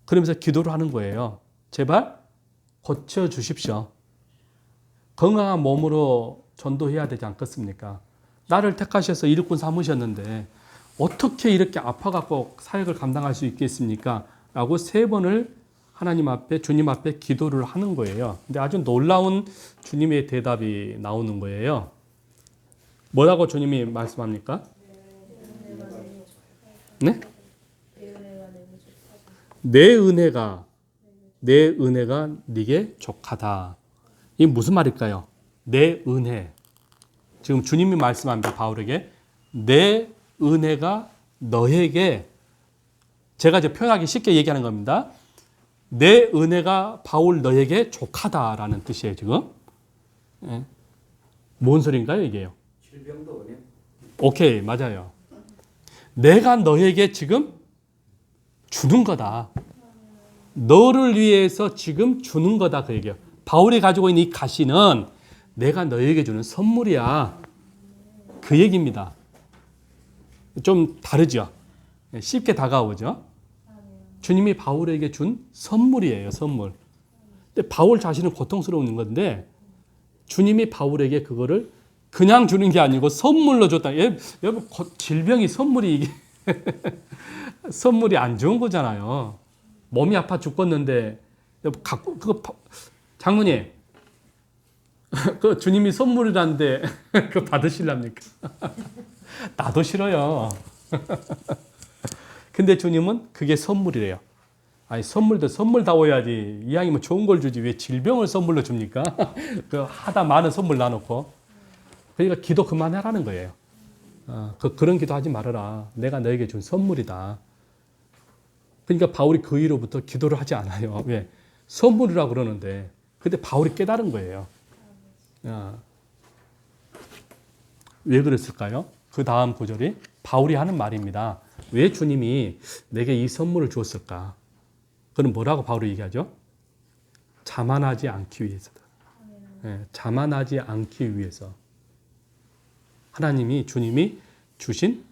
그러면서 기도를 하는 거예요. 제발 고쳐주십시오. 건강한 몸으로 전도해야 되지 않겠습니까? 나를 택하셔서 일꾼 삼으셨는데 어떻게 이렇게 아파갖고 사역을 감당할 수 있겠습니까? 라고 3번을 하나님 앞에, 주님 앞에 기도를 하는 거예요. 근데 아주 놀라운 주님의 대답이 나오는 거예요. 뭐라고 주님이 말씀합니까? 네? 내 은혜가 네게 족하다. 이게 무슨 말일까요? 내 은혜. 지금 주님이 말씀합니다. 바울에게. 내 은혜가 너에게, 제가 이제 표현하기 쉽게 얘기하는 겁니다. 내 은혜가 바울 너에게 족하다라는 뜻이에요, 지금. 예. 뭔 소린가요, 이게요? 질병도 은혜. 오케이, 맞아요. 내가 너에게 지금 주는 거다. 너를 위해서 지금 주는 거다, 그 얘기예요. 바울이 가지고 있는 이 가시는 내가 너에게 주는 선물이야. 그 얘기입니다. 좀 다르죠? 쉽게 다가오죠? 주님이 바울에게 준 선물이에요, 선물. 근데 바울 자신은 고통스러운 건데 주님이 바울에게 그거를 그냥 주는 게 아니고 선물로 줬다. 여러분, 질병이 선물이 이게 선물이 안 좋은 거잖아요. 몸이 아파 죽겠는데 그거 장모님, 그 주님이 선물이란데 그거 받으실랍니까? 나도 싫어요. 근데 주님은 그게 선물이래요. 아니 선물도 선물다워야지. 이왕이면 좋은 걸 주지 왜 질병을 선물로 줍니까? 그 하다 많은 선물 나놓고. 그러니까 기도 그만하라는 거예요. 그런 기도 하지 말아라. 내가 너에게 준 선물이다. 그러니까 바울이 그 이후로부터 기도를 하지 않아요. 왜? 선물이라고 그러는데. 근데 바울이 깨달은 거예요. 왜 그랬을까요? 그 다음 구절이 바울이 하는 말입니다. 왜 주님이 내게 이 선물을 주었을까? 그럼 뭐라고 바울이 얘기하죠? 자만하지 않기 위해서다. 자만하지 않기 위해서. 하나님이 주님이 주신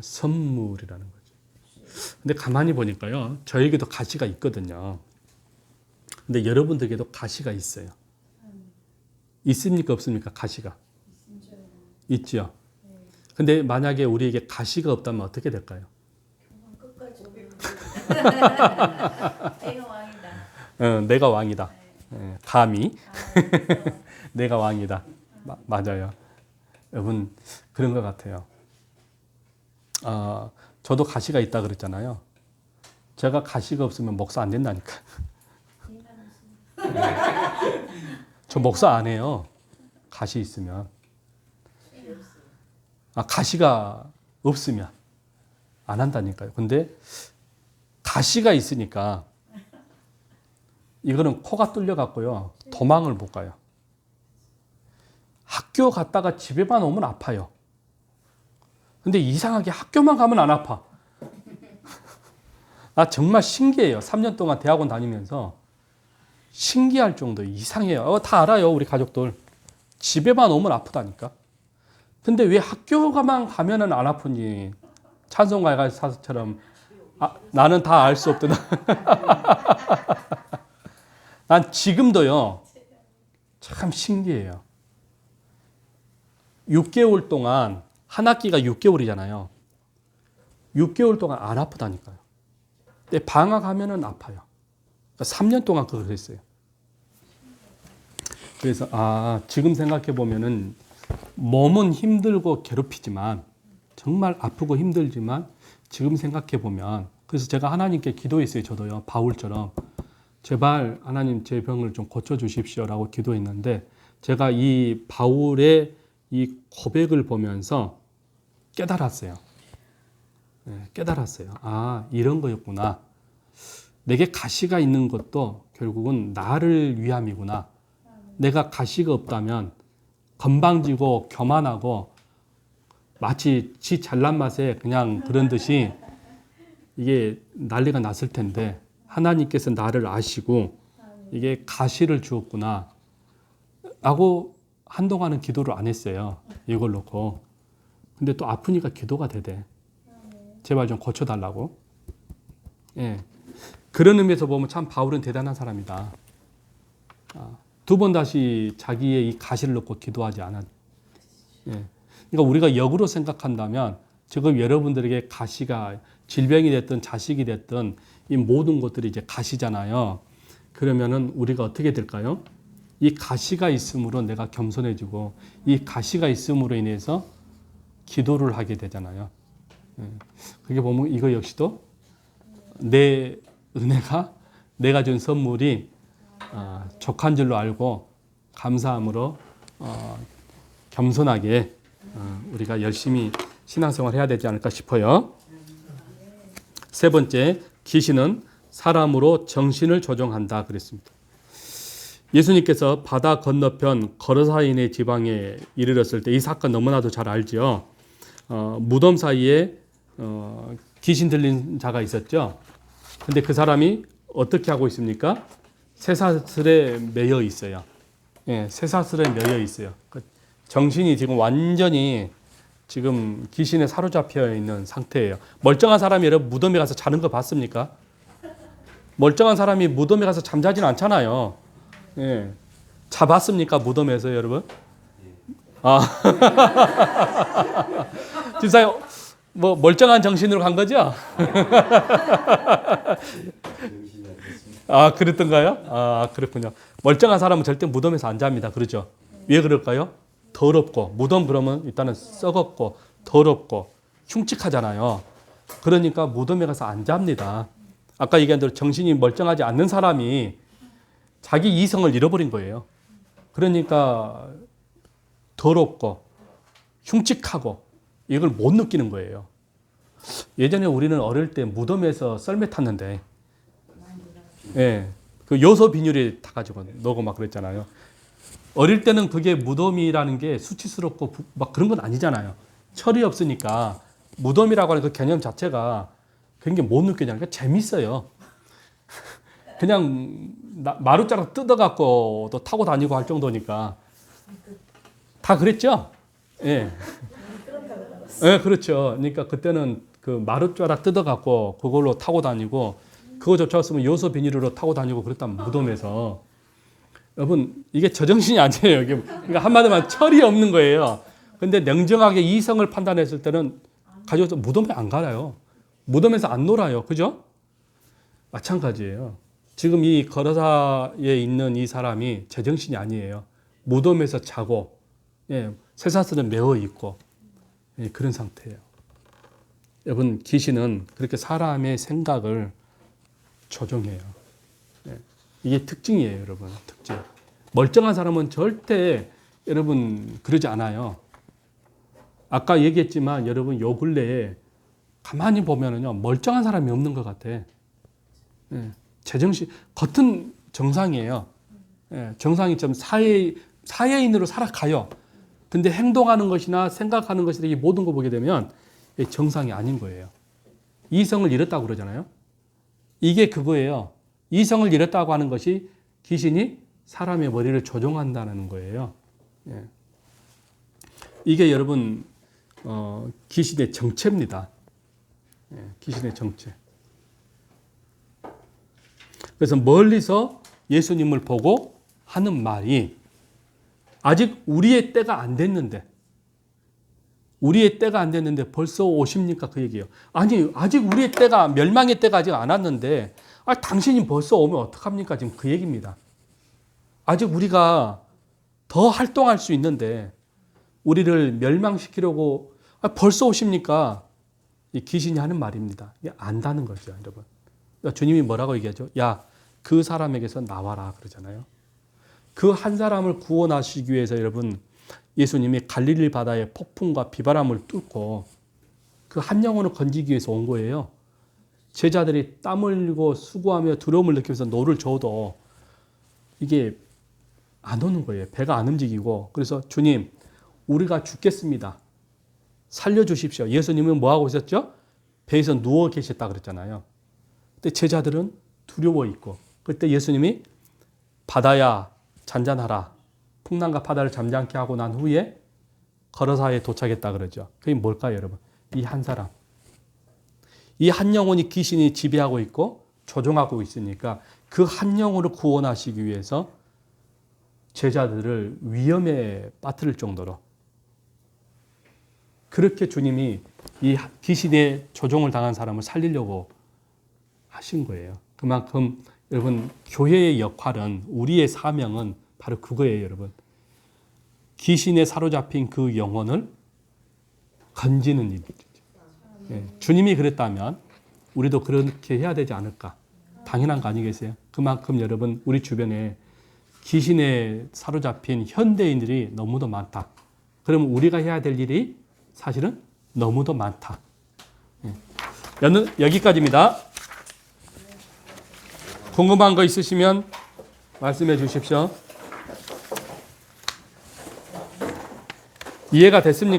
선물이라는 거죠. 근데 가만히 보니까요. 저에게도 가시가 있거든요. 근데 여러분들에게도 가시가 있어요. 있습니까? 없습니까? 가시가. 있죠. 근데 만약에 우리에게 가시가 없다면 어떻게 될까요? 끝까지 내가 왕이다. 내가 왕이다. 감히 내가 왕이다. 맞아요. 여러분 그런 것 같아요. 저도 가시가 있다 그랬잖아요. 제가 가시가 없으면 목사 안 된다니까. 저 목사 안 해요. 가시 있으면. 가시가 없으면 안 한다니까요. 근데 가시가 있으니까 이거는 코가 뚫려 갖고요. 도망을 못 가요. 학교 갔다가 집에만 오면 아파요. 근데 이상하게 학교만 가면 안 아파. 나 정말 신기해요. 3년 동안 대학원 다니면서 신기할 정도 이상해요. 다 알아요. 우리 가족들. 집에만 오면 아프다니까. 근데 왜 학교가만 가면은 안 아프니? 찬송가에 사서처럼 나는 다 알 수 없다. 난 지금도요. 참 신기해요. 6개월 동안 한 학기가 6개월이잖아요. 6개월 동안 안 아프다니까요. 근데 방학하면은 아파요. 그러니까 3년 동안 그걸 했어요. 그래서 지금 생각해 보면은 몸은 힘들고 괴롭히지만 정말 아프고 힘들지만 지금 생각해 보면 그래서 제가 하나님께 기도했어요. 저도요. 바울처럼 제발 하나님 제 병을 좀 고쳐 주십시오라고 기도했는데 제가 이 바울의 이 고백을 보면서 깨달았어요. 깨달았어요. 이런 거였구나. 내게 가시가 있는 것도 결국은 나를 위함이구나. 내가 가시가 없다면 건방지고 교만하고 마치 지 잘난 맛에 그냥 그런 듯이 이게 난리가 났을 텐데 하나님께서 나를 아시고 이게 가시를 주었구나 라고 한동안은 기도를 안 했어요. 이걸 놓고. 근데 또 아프니까 기도가 되대. 제발 좀 고쳐달라고. 그런 의미에서 보면 참 바울은 대단한 사람이다. 두 번 다시 자기의 이 가시를 놓고 기도하지 않았. 그러니까 우리가 역으로 생각한다면 지금 여러분들에게 가시가 질병이 됐든 자식이 됐든 이 모든 것들이 이제 가시잖아요. 그러면은 우리가 어떻게 될까요? 이 가시가 있으므로 내가 겸손해지고 이 가시가 있음으로 인해서 기도를 하게 되잖아요. 그게 보면 이거 역시도 내 은혜가 내가 준 선물이 족한 줄로 알고 감사함으로 겸손하게 우리가 열심히 신앙생활 해야 되지 않을까 싶어요. 세 번째, 귀신은 사람으로 정신을 조종한다 그랬습니다. 예수님께서 바다 건너편 거르사인의 지방에 이르렀을 때 이 사건 너무나도 잘 알죠. 무덤 사이에 귀신 들린 자가 있었죠. 근데 그 사람이 어떻게 하고 있습니까? 쇠사슬에 매여 있어요. 쇠사슬에 매여 있어요. 정신이 지금 완전히 지금 귀신에 사로잡혀 있는 상태예요. 멀쩡한 사람이 여러분 무덤에 가서 자는 거 봤습니까? 멀쩡한 사람이 무덤에 가서 잠자진 않잖아요. 자봤습니까? 무덤에서 여러분? 집사님 뭐 멀쩡한 정신으로 간 거죠? 그랬던가요? 그렇군요. 멀쩡한 사람은 절대 무덤에서 안 잡니다. 그러죠? 왜 그럴까요? 더럽고 무덤 그러면 일단은 썩었고 더럽고 흉측하잖아요. 그러니까 무덤에 가서 안 잡니다. 아까 얘기한 대로 정신이 멀쩡하지 않는 사람이 자기 이성을 잃어버린 거예요. 그러니까 더럽고 흉측하고 이걸 못 느끼는 거예요. 예전에 우리는 어릴 때 무덤에서 썰매 탔는데, 예, 그 요소 비닐에 타가지고 넣고 막 그랬잖아요. 어릴 때는 그게 무덤이라는 게 수치스럽고 막 그런 건 아니잖아요. 철이 없으니까 무덤이라고 하는 그 개념 자체가 굉장히 못 느끼잖아요. 그러니까 재밌어요. 그냥 마루자락 뜯어갖고 또 타고 다니고 할 정도니까 다 그랬죠? 예. 예, 그렇죠. 그러니까 그때는 그 마루자락 뜯어갖고 그걸로 타고 다니고 그거조차 없으면 요소 비닐로 타고 다니고 그랬단 무덤에서. 여러분, 이게 저정신이 아니에요. 이게 그러니까 한마디만 철이 없는 거예요. 근데 냉정하게 이성을 판단했을 때는 가져서 무덤에 안 가요. 무덤에서 안 놀아요. 그죠? 마찬가지예요. 지금 이 거러사에 있는 이 사람이 제정신이 아니에요. 무덤에서 자고, 예, 쇠사슬은 매어 있고, 예, 그런 상태예요. 여러분, 귀신은 그렇게 사람의 생각을 조종해요. 예, 이게 특징이에요, 여러분. 특징. 멀쩡한 사람은 절대 여러분 그러지 않아요. 아까 얘기했지만 여러분 요 근래에 가만히 보면은요 멀쩡한 사람이 없는 것 같아. 예, 제정신 겉은 정상이에요. 예, 정상이 좀 사회인으로 살아가요. 근데 행동하는 것이나 생각하는 것이나 이 모든 거 보게 되면 정상이 아닌 거예요. 이성을 잃었다고 그러잖아요. 이게 그거예요. 이성을 잃었다고 하는 것이 귀신이 사람의 머리를 조종한다는 거예요. 예. 이게 여러분 귀신의 정체입니다. 예, 귀신의 정체. 그래서 멀리서 예수님을 보고 하는 말이 아직 우리의 때가 안 됐는데 벌써 오십니까? 그 얘기예요. 아니 아직 우리의 때가 멸망의 때가 아직 안 왔는데 당신이 벌써 오면 어떡합니까? 지금 그 얘기입니다. 아직 우리가 더 활동할 수 있는데 우리를 멸망시키려고 벌써 오십니까? 이 귀신이 하는 말입니다. 이게 안다는 거죠, 여러분. 그러니까 주님이 뭐라고 얘기하죠? 야, 그 사람에게서 나와라 그러잖아요. 그 한 사람을 구원하시기 위해서 여러분 예수님이 갈릴리 바다의 폭풍과 비바람을 뚫고 그 한 영혼을 건지기 위해서 온 거예요. 제자들이 땀 흘리고 수고하며 두려움을 느끼면서 노를 저어도 이게 안 오는 거예요. 배가 안 움직이고. 그래서 주님, 우리가 죽겠습니다. 살려주십시오. 예수님은 뭐하고 있었죠? 배에서 누워 계셨다 그랬잖아요. 근데 제자들은 두려워 있고. 그때 예수님이 바다야 잔잔하라. 풍랑과 바다를 잠잠케 하고 난 후에 거러사에 도착했다 그러죠. 그게 뭘까요, 여러분? 이 한 사람. 이 한 영혼이 귀신이 지배하고 있고 조종하고 있으니까 그 한 영혼을 구원하시기 위해서 제자들을 위험에 빠뜨릴 정도로 그렇게 주님이 이 귀신의 조종을 당한 사람을 살리려고 하신 거예요. 그만큼 여러분 교회의 역할은 우리의 사명은 바로 그거예요, 여러분. 귀신에 사로잡힌 그 영혼을 건지는 일. 예, 주님이 그랬다면 우리도 그렇게 해야 되지 않을까? 당연한 거 아니겠어요? 그만큼 여러분 우리 주변에 귀신에 사로잡힌 현대인들이 너무도 많다. 그러면 우리가 해야 될 일이 사실은 너무도 많다. 예. 여기까지입니다. 궁금한 거 있으시면 말씀해 주십시오. 이해가 됐습니까?